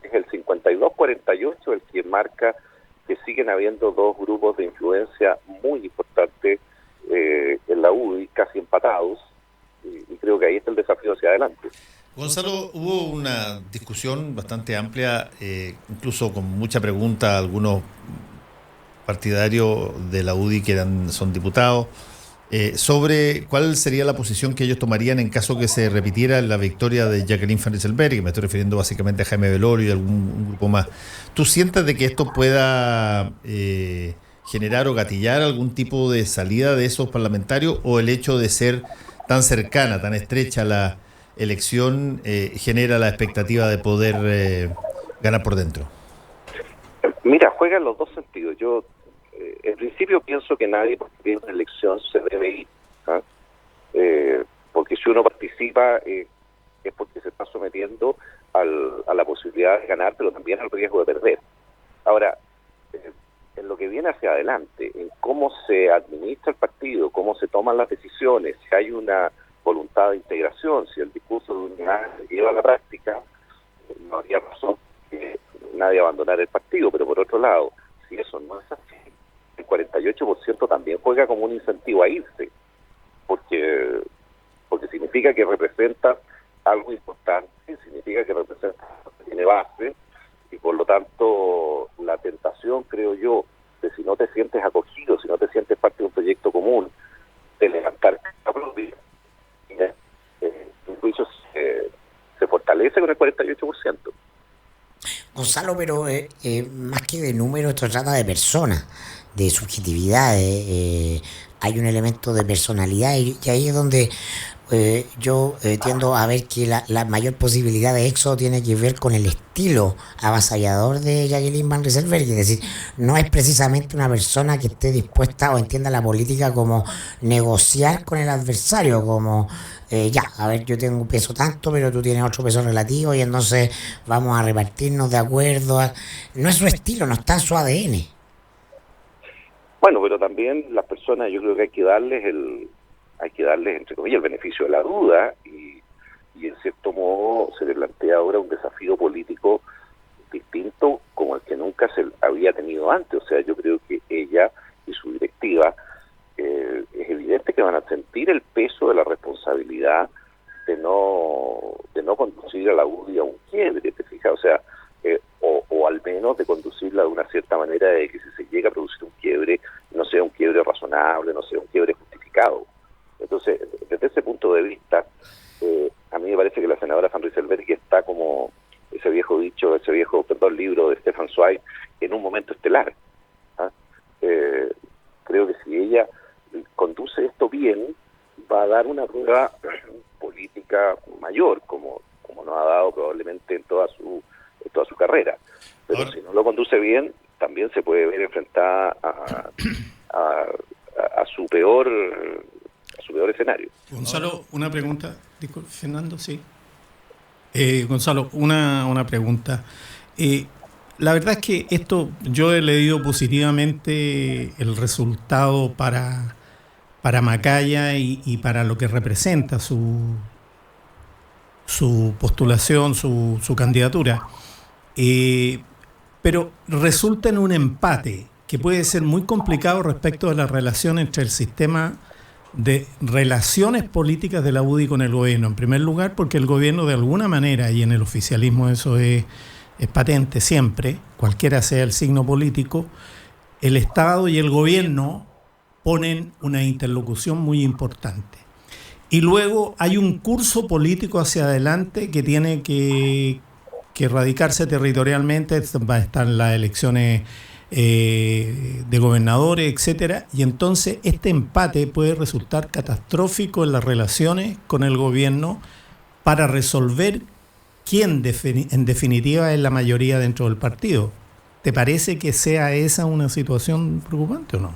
[SPEAKER 11] Es el 52-48 el que marca que siguen habiendo dos grupos de influencia muy importantes en la UDI, casi empatados, y creo que ahí está el desafío hacia adelante.
[SPEAKER 2] Gonzalo, hubo una discusión bastante amplia, incluso con mucha pregunta a algunos partidarios de la UDI que son diputados, sobre cuál sería la posición que ellos tomarían en caso que se repitiera la victoria de Jacqueline Van Rysselberghe, me estoy refiriendo básicamente a Jaime Velorio y un grupo más. ¿Tú sientes de que esto pueda generar o gatillar algún tipo de salida de esos parlamentarios, o el hecho de ser tan cercana, tan estrecha la elección genera la expectativa de poder ganar por dentro?
[SPEAKER 11] Mira, juega en los dos sentidos. Yo, en principio, pienso que nadie, porque tiene una elección, se debe ir. ¿Ah? Porque si uno participa, es porque se está sometiendo a la posibilidad de ganar, pero también al riesgo de perder. Ahora, en lo que viene hacia adelante, en cómo se administra el partido, cómo se toman las decisiones, si hay una voluntad de integración, si el discurso de unidad se lleva a la práctica, no habría razón que nadie abandonara el partido. Pero por otro lado, si eso no es así, el 48% también juega como un incentivo a irse, porque significa que representa algo importante, significa que representa que tiene base, y por lo tanto la tentación, creo yo, de si no te sientes acogido, si no te sientes parte de un proyecto común, de levantar la propia, tu juicio se fortalece con el 48%.
[SPEAKER 3] Gonzalo, pero más que de números, esto trata de personas, de subjetividades. Hay un elemento de personalidad y ahí es donde yo tiendo a ver que la mayor posibilidad de éxodo tiene que ver con el estilo avasallador de Jacqueline Van Rieselberghe. Es decir, no es precisamente una persona que esté dispuesta o entienda la política como negociar con el adversario, como a ver, yo tengo un peso tanto, pero tú tienes otro peso relativo y entonces vamos a repartirnos de acuerdo. No es su estilo, no está en su ADN.
[SPEAKER 11] Bueno, pero también las personas, yo creo que hay que darles entre comillas el beneficio de la duda, y en cierto modo se le plantea ahora un desafío político distinto como el que nunca se había tenido antes. O sea, yo creo que ella y su directiva es evidente que van a sentir el peso de la responsabilidad de no conducir a la UDI a un quiebre, ¿te fijas? O sea, o al menos de conducirla de una cierta manera, de que si se llega a producir un quiebre, no sea un quiebre razonable, no sea un quiebre justificado. Entonces, desde ese punto de vista, a mí me parece que la senadora Van Rieselberghe está como ese viejo libro de Stefan Zweig, en un momento estelar. ¿Ah? Creo que si ella conduce esto bien, va a dar una prueba política mayor, como nos ha dado probablemente en toda su carrera. Pero si no lo conduce bien, también se puede ver enfrentada a su peor escenario.
[SPEAKER 4] Gonzalo, una pregunta. Disculpe, Fernando, sí. Gonzalo, una pregunta. La verdad es que esto, yo he leído positivamente el resultado para Macaya y para lo que representa su postulación, su candidatura. Pero resulta en un empate que puede ser muy complicado respecto de la relación entre el sistema de relaciones políticas de la UDI con el gobierno. En primer lugar, porque el gobierno de alguna manera, y en el oficialismo eso es patente siempre, cualquiera sea el signo político, el Estado y el gobierno ponen una interlocución muy importante. Y luego hay un curso político hacia adelante que tiene que radicarse territorialmente. Va a estar las elecciones de gobernadores, etcétera, y entonces este empate puede resultar catastrófico en las relaciones con el gobierno para resolver quién en definitiva es la mayoría dentro del partido. ¿Te parece que sea esa una situación preocupante o no?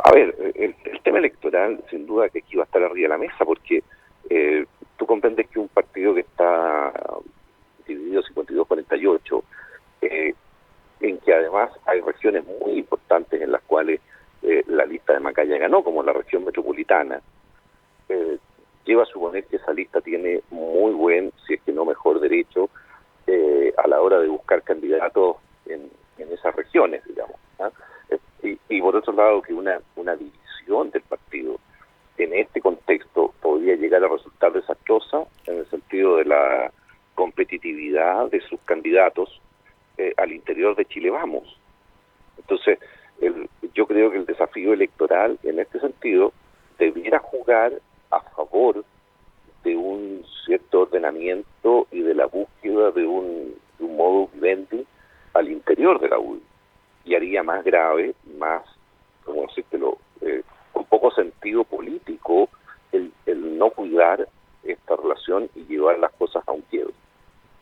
[SPEAKER 11] A ver, el tema electoral sin duda que aquí va a estar arriba de la mesa, porque tú comprendes que un partido que está dividido 52-48, en que además hay regiones muy importantes en las cuales la lista de Macaya ganó, como la región metropolitana, lleva a suponer que esa lista tiene muy buen, si es que no mejor derecho, a la hora de buscar candidatos en esas regiones, digamos. ¿Ah? Y por otro lado, que una división del partido en este contexto podría llegar a resultar desastrosa en el sentido de la competitividad de sus candidatos al interior de Chile Vamos. Entonces, yo creo que el desafío electoral en este sentido debiera jugar a favor de un cierto ordenamiento y de la búsqueda de un modus vivendi al interior de la UDI, y haría más grave, más, como decírtelo, con poco sentido político el no cuidar esta relación y llevar las cosas a un quiebre,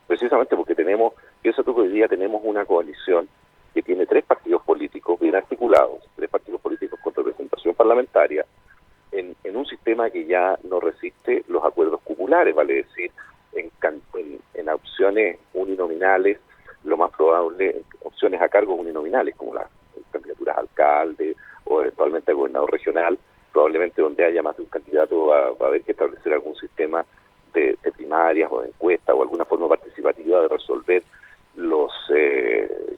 [SPEAKER 11] precisamente porque tenemos Piensa tú que hoy día tenemos una coalición que tiene 3 partidos políticos bien articulados, 3 partidos políticos con representación parlamentaria, en un sistema que ya no resiste los acuerdos cupulares, vale decir, en opciones uninominales, lo más probable, opciones a cargos uninominales, como las candidaturas a alcalde o eventualmente a gobernador regional, probablemente donde haya más de un candidato va a haber que establecer algún sistema de primarias o de encuestas o alguna forma participativa de resolver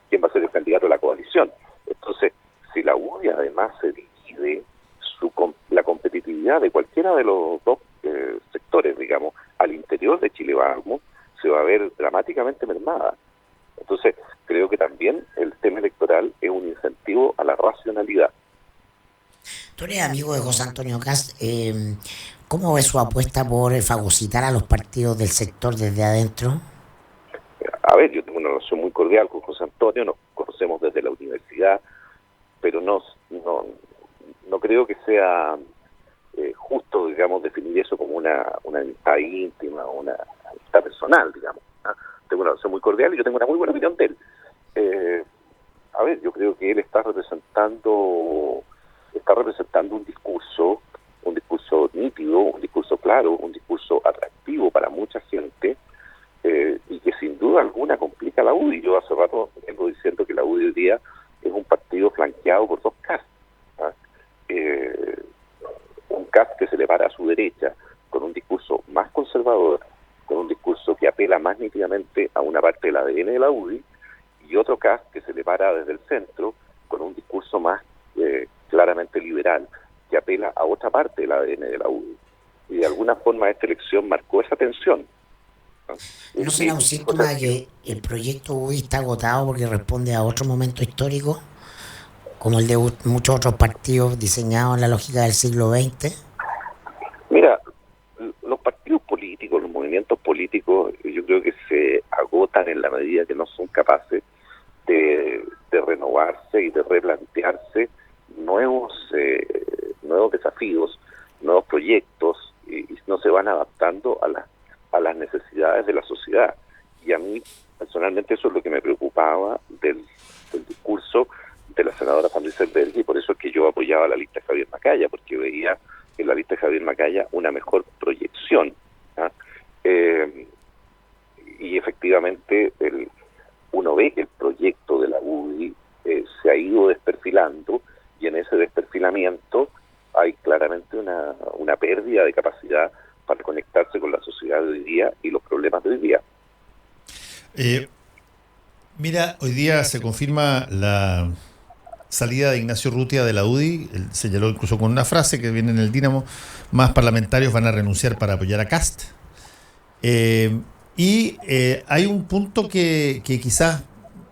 [SPEAKER 11] quién va a ser el candidato de la coalición. Entonces, si la UDI además se divide, la competitividad de cualquiera de los dos sectores, digamos, al interior de Chile Vamos, se va a ver dramáticamente mermada. Entonces, creo que también el tema electoral es un incentivo a la racionalidad.
[SPEAKER 3] Tú eres amigo de José Antonio Kast. ¿Cómo ves su apuesta por fagocitar a los partidos del sector desde adentro?
[SPEAKER 11] A ver, yo tengo una relación muy cordial con José Antonio, nos conocemos desde la universidad, pero no creo que sea justo, digamos, definir eso como una amistad íntima, una amistad personal, digamos. Tengo una relación muy cordial y yo tengo una muy buena opinión de él. A ver, yo creo que él está representando un discurso nítido, un discurso claro, un discurso atractivo para mucha gente, y que sin duda alguna complica la UDI. Yo hace rato vengo diciendo que la UDI hoy día es un partido flanqueado por 2 Kast. Un Kast que se le para a su derecha con un discurso más conservador, con un discurso que apela más nítidamente a una parte del ADN de la UDI, y otro Kast que se le para desde el centro con un discurso más claramente liberal, que apela a otra parte del ADN de la UDI. Y de alguna forma esta elección marcó esa tensión.
[SPEAKER 3] ¿No será un síntoma de que el proyecto UDI está agotado porque responde a otro momento histórico, como el de muchos otros partidos diseñados en la lógica del siglo XX?
[SPEAKER 11] Mira, los partidos políticos, los movimientos políticos, yo creo que se agotan en la medida que no son capaces de renovarse y de replantearse nuevos desafíos, nuevos proyectos, y no se van adaptando a las necesidades de la sociedad. Y a mí, personalmente, eso es lo que me preocupaba del discurso de la senadora Van Rieselberghe, y por eso es que yo apoyaba la lista de Javier Macaya, porque veía en la lista de Javier Macaya una mejor proyección. Y efectivamente uno ve que el proyecto de la UDI se ha ido desperfilando, y en ese desperfilamiento hay claramente una pérdida de capacidad para conectarse con la sociedad de hoy día y los problemas de hoy día.
[SPEAKER 2] Mira, hoy día se confirma la salida de Ignacio Urrutia de la UDI. Él señaló incluso con una frase que viene en el Dínamo: más parlamentarios van a renunciar para apoyar a Kast. Hay un punto que quizás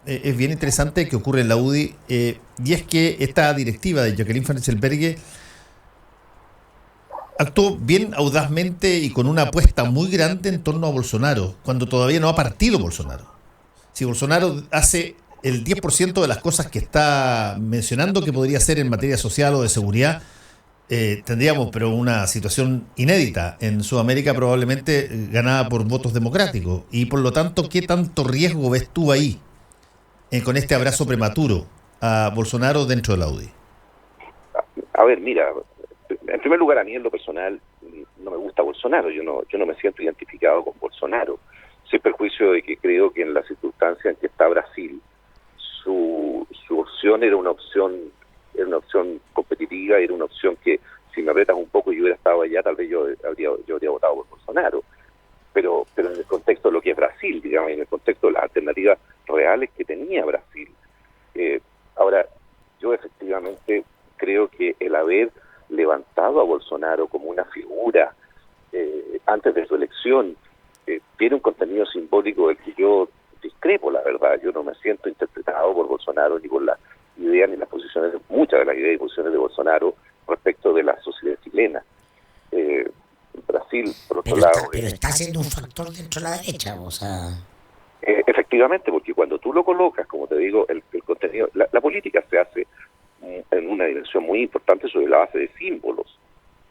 [SPEAKER 2] es bien interesante que ocurre en la UDI, y es que esta directiva de Jacqueline Van Rieselberghe actuó bien audazmente y con una apuesta muy grande en torno a Bolsonaro, cuando todavía no ha partido Bolsonaro. Si Bolsonaro hace el 10% de las cosas que está mencionando que podría hacer en materia social o de seguridad, tendríamos pero una situación inédita en Sudamérica, probablemente ganada por votos democráticos. Y por lo tanto, ¿qué tanto riesgo ves tú ahí con este abrazo prematuro a Bolsonaro dentro de la UDI?
[SPEAKER 11] A ver, mira, en primer lugar, a mí en lo personal no me gusta Bolsonaro. Yo no me siento identificado con Bolsonaro, sin perjuicio de que creo que en la circunstancia en que está Brasil, su opción era una opción competitiva, era una opción que, si me apretas un poco y yo hubiera estado allá, tal vez yo habría votado por Bolsonaro. Pero en el contexto de lo que es Brasil, digamos, en el contexto de las alternativas reales que tenía Brasil. Ahora, yo efectivamente creo que el haber levantado a Bolsonaro como una figura antes de su elección tiene un contenido simbólico del que yo discrepo, la verdad. Yo no me siento interpretado por Bolsonaro ni por las ideas ni las posiciones, muchas de las ideas y posiciones de Bolsonaro respecto de la sociedad chilena. Brasil, por otro lado...
[SPEAKER 3] Pero está siendo un factor dentro de la derecha, o sea...
[SPEAKER 11] efectivamente, porque cuando tú lo colocas, como te digo, el contenido... La política se hace en una dimensión muy importante sobre la base de símbolos.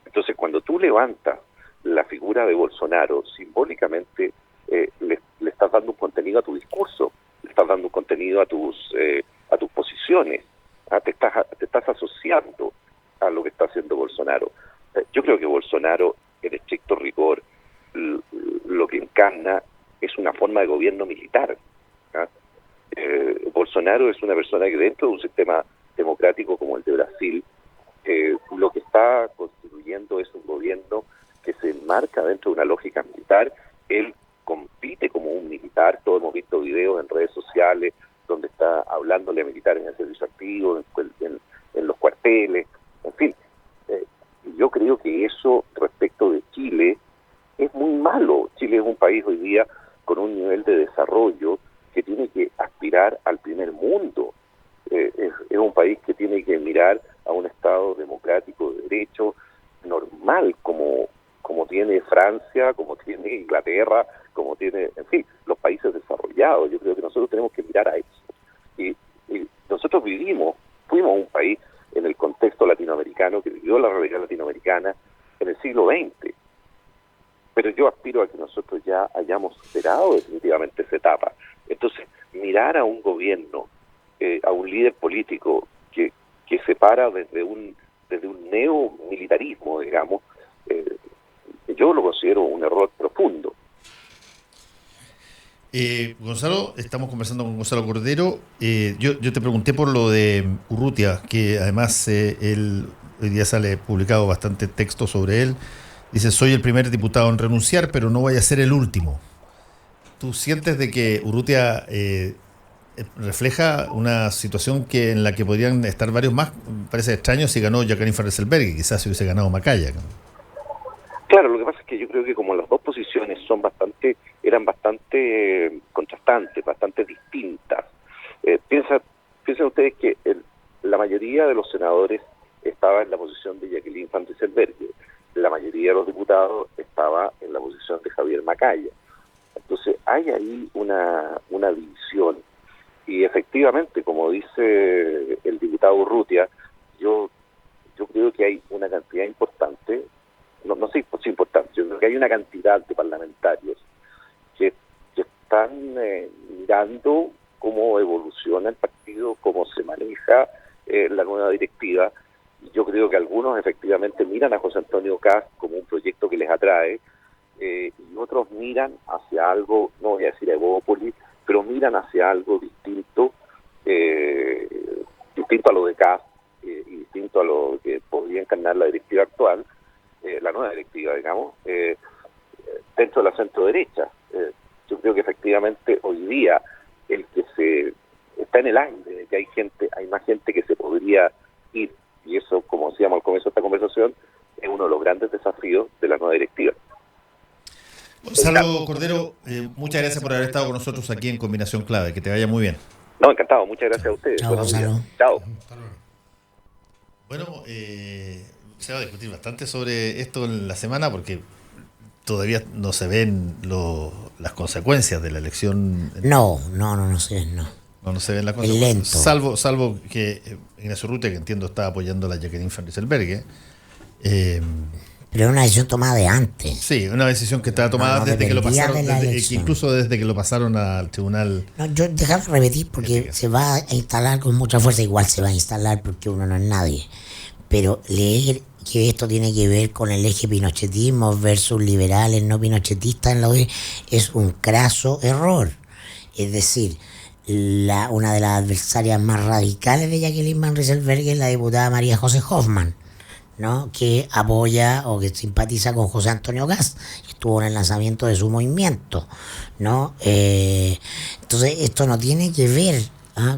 [SPEAKER 11] Entonces, cuando tú levantas la figura de Bolsonaro, simbólicamente le estás dando un contenido a tu discurso, Bolsonaro, en estricto rigor, lo que encarna es una forma de gobierno militar. Bolsonaro es una persona que dentro de un sistema democrático como el de Brasil, lo que está construyendo es un gobierno que se enmarca dentro de una lógica militar. Él compite como un militar, todos hemos visto videos en redes sociales donde está hablándole a militares en el servicio activo, en los cuarteles, en fin. Yo creo que eso respecto de Chile es muy malo. Chile es un país hoy día con un nivel de desarrollo que tiene que aspirar al primer mundo. Es un país que tiene que mirar a un Estado democrático de derecho normal, como tiene Francia, como tiene Inglaterra, como tiene, en fin, los países desarrollados. Yo creo que nosotros tenemos que mirar a eso. Y nosotros fuimos un país en el contexto latinoamericano que vivió la realidad latinoamericana en el siglo XX. Pero yo aspiro a que nosotros ya hayamos superado definitivamente esa etapa. Entonces, mirar a un gobierno, a un líder político que se para desde un neomilitarismo, digamos, yo lo considero un error profundo.
[SPEAKER 2] Gonzalo, estamos conversando con Gonzalo Cordero. Yo te pregunté por lo de Urrutia, que además él hoy día sale publicado bastante texto sobre él. Dice: soy el primer diputado en renunciar, pero no voy a ser el último. ¿Tú sientes de que Urrutia refleja una situación en la que podrían estar varios más? Parece extraño si ganó Jacqueline van Rysselberghe, quizás si hubiese ganado Macaya.
[SPEAKER 11] Claro, lo que pasa es que yo creo que como las dos posiciones eran bastante contrastantes, bastante distintas. Piensen ustedes que la mayoría de los senadores estaba en la posición de Jacqueline van Rysselberghe, la mayoría de los diputados estaba en la posición de Javier Macaya. Entonces hay ahí una división, y efectivamente, como dice el diputado Urrutia, yo creo que hay una cantidad importante, no sé si importante, yo creo que hay una cantidad de parlamentarios que están mirando cómo evoluciona el partido, cómo se maneja la nueva directiva. Yo creo que algunos efectivamente miran a José Antonio Kast como un proyecto que les atrae, y otros miran hacia algo, no voy a decir a Evópolis, pero miran hacia algo distinto a lo de Kast y distinto a lo que podría encarnar la directiva actual, la nueva directiva, digamos, dentro de la centro derecha. Yo creo que efectivamente hoy día el que se está en el aire, de que hay más gente que se podría ir, y eso, como decíamos al comienzo de esta conversación, es uno de los grandes desafíos de la nueva directiva.
[SPEAKER 2] Gonzalo Cordero, muchas gracias por haber estado con nosotros aquí en Combinación Clave. Que te vaya muy bien.
[SPEAKER 11] No, encantado. Muchas gracias a ustedes.
[SPEAKER 3] Chao, Gonzalo.
[SPEAKER 11] Chao.
[SPEAKER 2] Bueno, se va a discutir bastante sobre esto en la semana porque todavía no se ven las consecuencias de la elección.
[SPEAKER 3] No se ven, no.
[SPEAKER 2] No se ven las
[SPEAKER 3] consecuencias.
[SPEAKER 2] Lento. Salvo que Ignacio Urrutia, que entiendo está apoyando a la Jacqueline van Rysselberghe.
[SPEAKER 3] Pero era una decisión tomada de antes.
[SPEAKER 2] Sí, una decisión que estaba tomada desde que lo pasaron, incluso desde que lo pasaron al tribunal.
[SPEAKER 3] No, yo déjame repetir porque se va a instalar con mucha fuerza, igual se va a instalar porque uno no es nadie. Pero leer que esto tiene que ver con el eje pinochetismo versus liberales no pinochetistas en la OE es un craso error. Es decir, una de las adversarias más radicales de Jacqueline van Rysselberghe es la diputada María José Hoffman, ¿no? Que apoya o que simpatiza con José Antonio Kast, estuvo en el lanzamiento de su movimiento, ¿no? Entonces esto no tiene que ver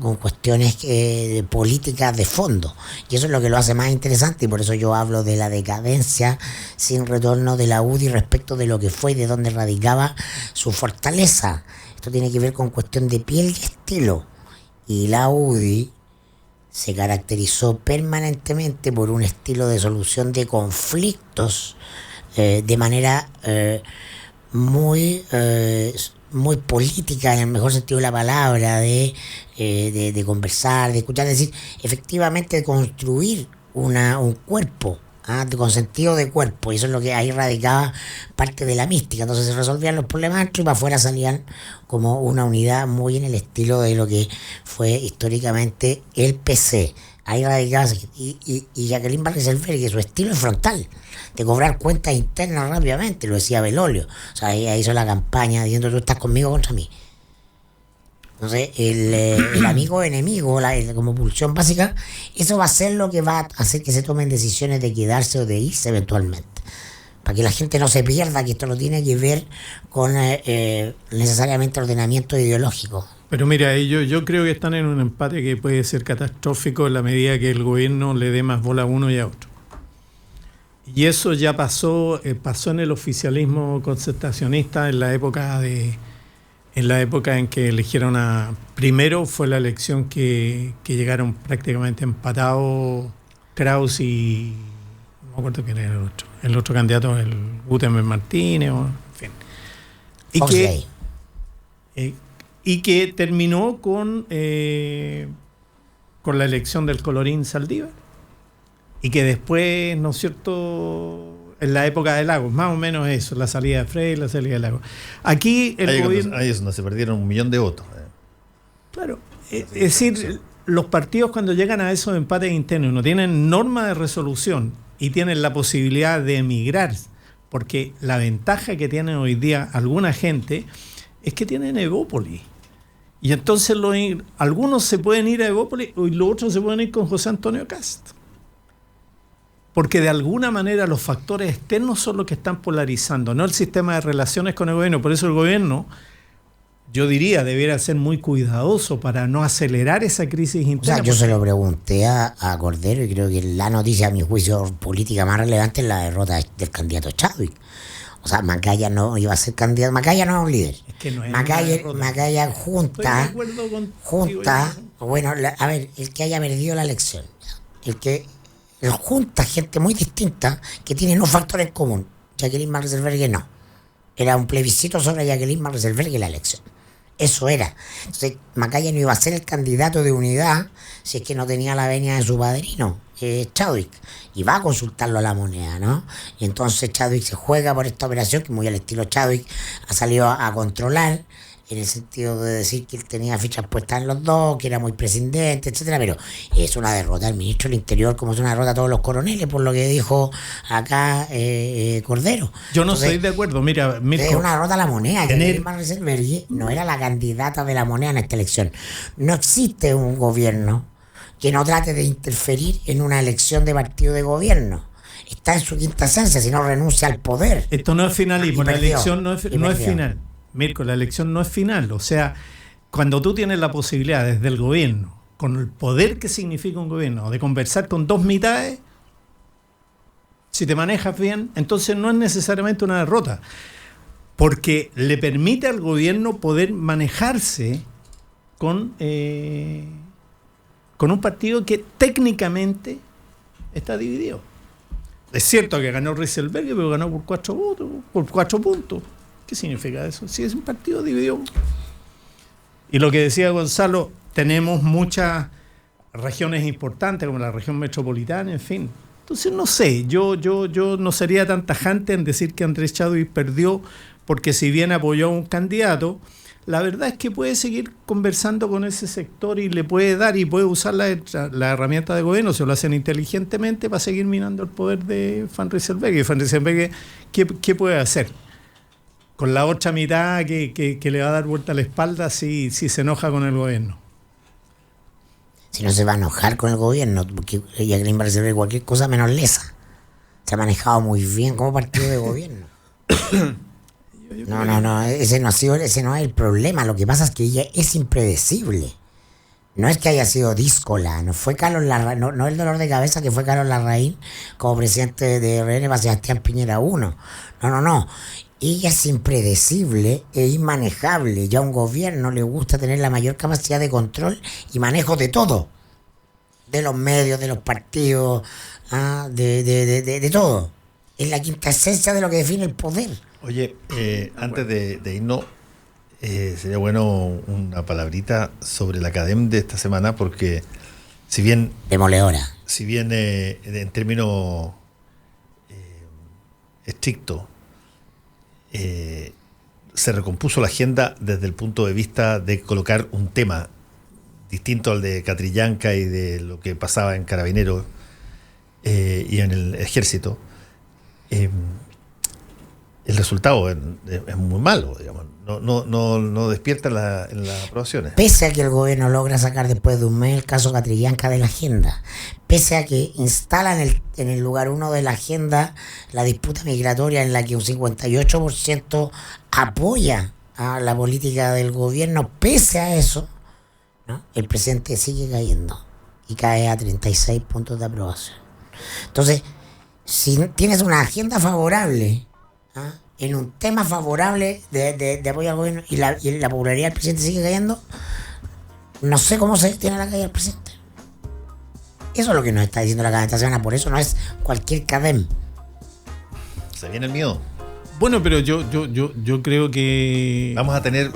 [SPEAKER 3] con cuestiones de políticas de fondo, y eso es lo que lo hace más interesante, y por eso yo hablo de la decadencia sin retorno de la UDI respecto de lo que fue y de dónde radicaba su fortaleza. Esto tiene que ver con cuestión de piel y estilo, y la UDI se caracterizó permanentemente por un estilo de solución de conflictos de manera muy política, en el mejor sentido de la palabra, de conversar, de escuchar, es decir, efectivamente de construir un cuerpo, con sentido de cuerpo, y eso es lo que ahí radicaba parte de la mística. Entonces se resolvían los problemas y para afuera salían como una unidad muy en el estilo de lo que fue históricamente el PC. Ahí radicaba. Y Jacqueline Van Rysselberghe, que su estilo es frontal, de cobrar cuentas internas rápidamente, lo decía Belolio. O sea, ella hizo la campaña diciendo: tú estás conmigo contra mí. Entonces, el amigo enemigo, como pulsión básica, eso va a ser lo que va a hacer que se tomen decisiones de quedarse o de irse eventualmente. Para que la gente no se pierda que esto no tiene que ver con necesariamente ordenamiento ideológico.
[SPEAKER 4] Pero mira, yo creo que están en un empate que puede ser catastrófico en la medida que el gobierno le dé más bola a uno y a otro. Y eso ya pasó en el oficialismo concertacionista en la época en que eligieron primero fue la elección que llegaron prácticamente empatados Kraus y no me acuerdo quién era el otro candidato, el Gutenberg Martínez, en fin. Y que terminó con la elección del colorín Saldívar. Y que después, ¿no es cierto?, en la época de Lagos, más o menos eso, la salida de Frey, la salida de Lagos. Aquí el gobierno...
[SPEAKER 2] Ahí es donde se perdieron 1 millón de votos.
[SPEAKER 4] Claro, es decir, los partidos cuando llegan a esos empates internos no tienen norma de resolución y tienen la posibilidad de emigrar, porque la ventaja que tienen hoy día alguna gente es que tienen Evópolis. Y entonces algunos se pueden ir a Evópolis y los otros se pueden ir con José Antonio Cast. Porque de alguna manera los factores externos son los que están polarizando, no el sistema de relaciones con el gobierno. Por eso el gobierno, yo diría, debiera ser muy cuidadoso para no acelerar esa crisis interna.
[SPEAKER 3] O sea, yo se lo pregunté a Cordero y creo que la noticia, a mi juicio, política más relevante es la derrota del candidato Chadwick. O sea, Macaya no iba a ser candidato. Macaya no es un líder. Es que no es Macaya junta, bueno, a ver, el que haya perdido la elección, el junta gente muy distinta que tiene unos factores en común. Jacqueline Van Rysselberghe no. Era un plebiscito sobre Jacqueline Van Rysselberghe la elección. Eso era. Entonces, Macaya no iba a ser el candidato de unidad si es que no tenía la venia de su padrino, Chadwick. Y va a consultarlo a La Moneda, ¿no? Y entonces Chadwick se juega por esta operación, que muy al estilo Chadwick ha salido a controlar, en el sentido de decir que él tenía fichas puestas en los dos, que era muy prescindente, etcétera, pero es una derrota del ministro del Interior, como es una derrota a todos los coroneles, por lo que dijo acá Cordero.
[SPEAKER 4] Yo no estoy de acuerdo, mira, Mirko,
[SPEAKER 3] es una derrota a La Moneda. Que Van Rysselberghe no era la candidata de La Moneda en esta elección. No existe un gobierno que no trate de interferir en una elección de partido de gobierno. Está en su quinta esencia, si no renuncia al poder.
[SPEAKER 4] Esto no es finalismo, la elección no es final. Mirko, la elección no es final. O sea, cuando tú tienes la posibilidad desde el gobierno, con el poder que significa un gobierno, de conversar con dos mitades, si te manejas bien, entonces no es necesariamente una derrota, porque le permite al gobierno poder manejarse con un partido que técnicamente está dividido. Es cierto que ganó Rysselberghe, pero ganó por 4 votos, por 4 puntos. ¿Qué significa eso? Si es un partido dividido. Y lo que decía Gonzalo, tenemos muchas regiones importantes, como la región metropolitana, en fin. Entonces, no sé, yo no sería tan tajante en decir que Andrés Chadwick perdió, porque si bien apoyó a un candidato, la verdad es que puede seguir conversando con ese sector y le puede dar y puede usar la herramienta de gobierno, si lo hacen inteligentemente, para seguir minando el poder de Van Rysselberghe. Y Van Rysselberghe, ¿qué puede hacer? Con la otra mitad que le va a dar vuelta a la espalda si se enoja con el gobierno.
[SPEAKER 3] Si no se va a enojar con el gobierno, porque Jacqueline Van Rysselberghe cualquier cosa menos lesa. Se ha manejado muy bien como partido de gobierno. No, ese no es el problema. Lo que pasa es que ella es impredecible. No es que haya sido díscola, no fue Carlos Larraín, no el dolor de cabeza que fue Carlos Larraín como presidente de RN para Sebastián Piñera 1. No. Ella es impredecible e inmanejable. Ya a un gobierno le gusta tener la mayor capacidad de control y manejo de todo. De los medios, de los partidos, de todo. Es la quinta esencia de lo que define el poder.
[SPEAKER 2] Oye, antes de irnos, sería bueno una palabrita sobre la CADEM de esta semana, porque si bien...
[SPEAKER 3] Demoledora.
[SPEAKER 2] Si bien en términos estrictos, se recompuso la agenda desde el punto de vista de colocar un tema distinto al de Catrillanca y de lo que pasaba en Carabineros y en el Ejército, el resultado es muy malo, digamos. No despierta las aprobaciones.
[SPEAKER 3] Pese a que el gobierno logra sacar después de un mes el caso Catrillanca de la agenda, pese a que instalan en el lugar 1 de la agenda la disputa migratoria en la que un 58% apoya a la política del gobierno, pese a eso, ¿no? El presidente sigue cayendo y cae a 36 puntos de aprobación. Entonces, si tienes una agenda favorable, ¿ah?, en un tema favorable de apoyo al gobierno y la popularidad del presidente sigue cayendo, no sé cómo se tiene la caída del presidente. Eso es lo que nos está diciendo la cadena esta semana, por eso no es cualquier cadena.
[SPEAKER 2] Se viene el miedo.
[SPEAKER 4] Bueno, pero yo creo que
[SPEAKER 2] vamos a tener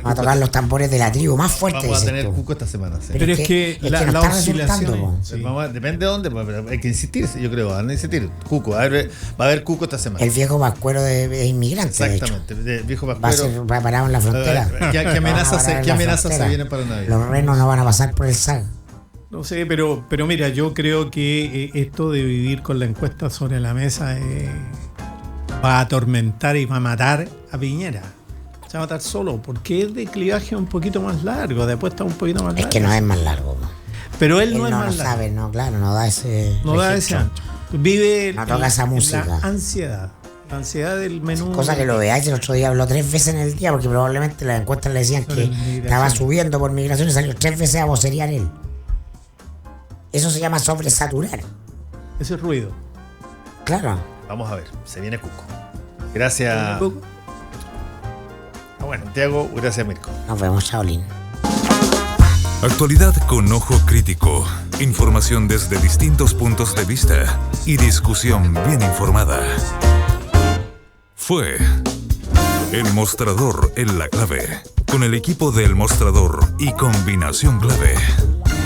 [SPEAKER 3] a tocar los tambores de la tribu más fuerte.
[SPEAKER 2] Vamos a tener Cuco esta semana. Sí.
[SPEAKER 4] Pero es que la oscilación.
[SPEAKER 2] Sí. Depende de dónde, pero hay que insistir, yo creo. Van a insistir. Cuco, va a haber Cuco esta semana.
[SPEAKER 3] El viejo vascuero de inmigrantes.
[SPEAKER 2] Exactamente.
[SPEAKER 3] De
[SPEAKER 2] viejo vascuero.
[SPEAKER 3] Va parado en la frontera.
[SPEAKER 2] ¿Qué amenazas se vienen para nadie?
[SPEAKER 3] Los renos no van a pasar por el SAG.
[SPEAKER 4] No sé, pero mira, yo creo que esto de vivir con la encuesta sobre la mesa va a atormentar y va a matar a Piñera. Se va a matar solo, porque el declivaje es un poquito más largo, después está un poquito más largo.
[SPEAKER 3] Es que no es más largo.
[SPEAKER 4] Pero él no es más
[SPEAKER 3] largo.
[SPEAKER 4] Sabe,
[SPEAKER 3] no, claro, no da ese
[SPEAKER 4] ancho. Vive
[SPEAKER 3] no toca esa música.
[SPEAKER 4] La ansiedad del menú.
[SPEAKER 3] Cosa que lo veáis, el otro día habló 3 veces en el día, porque probablemente las encuestas le decían que estaba subiendo por migración y salió 3 veces a vocerear él. Eso se llama sobresaturar.
[SPEAKER 4] Ese es ruido.
[SPEAKER 3] Claro.
[SPEAKER 2] Vamos a ver, se viene Cuco. Gracias. Bueno, Santiago, gracias Mirko.
[SPEAKER 3] Nos vemos, Shaolin.
[SPEAKER 1] Actualidad con ojo crítico, información desde distintos puntos de vista y discusión bien informada. Fue El Mostrador en la Clave, con el equipo de El Mostrador y Combinación Clave.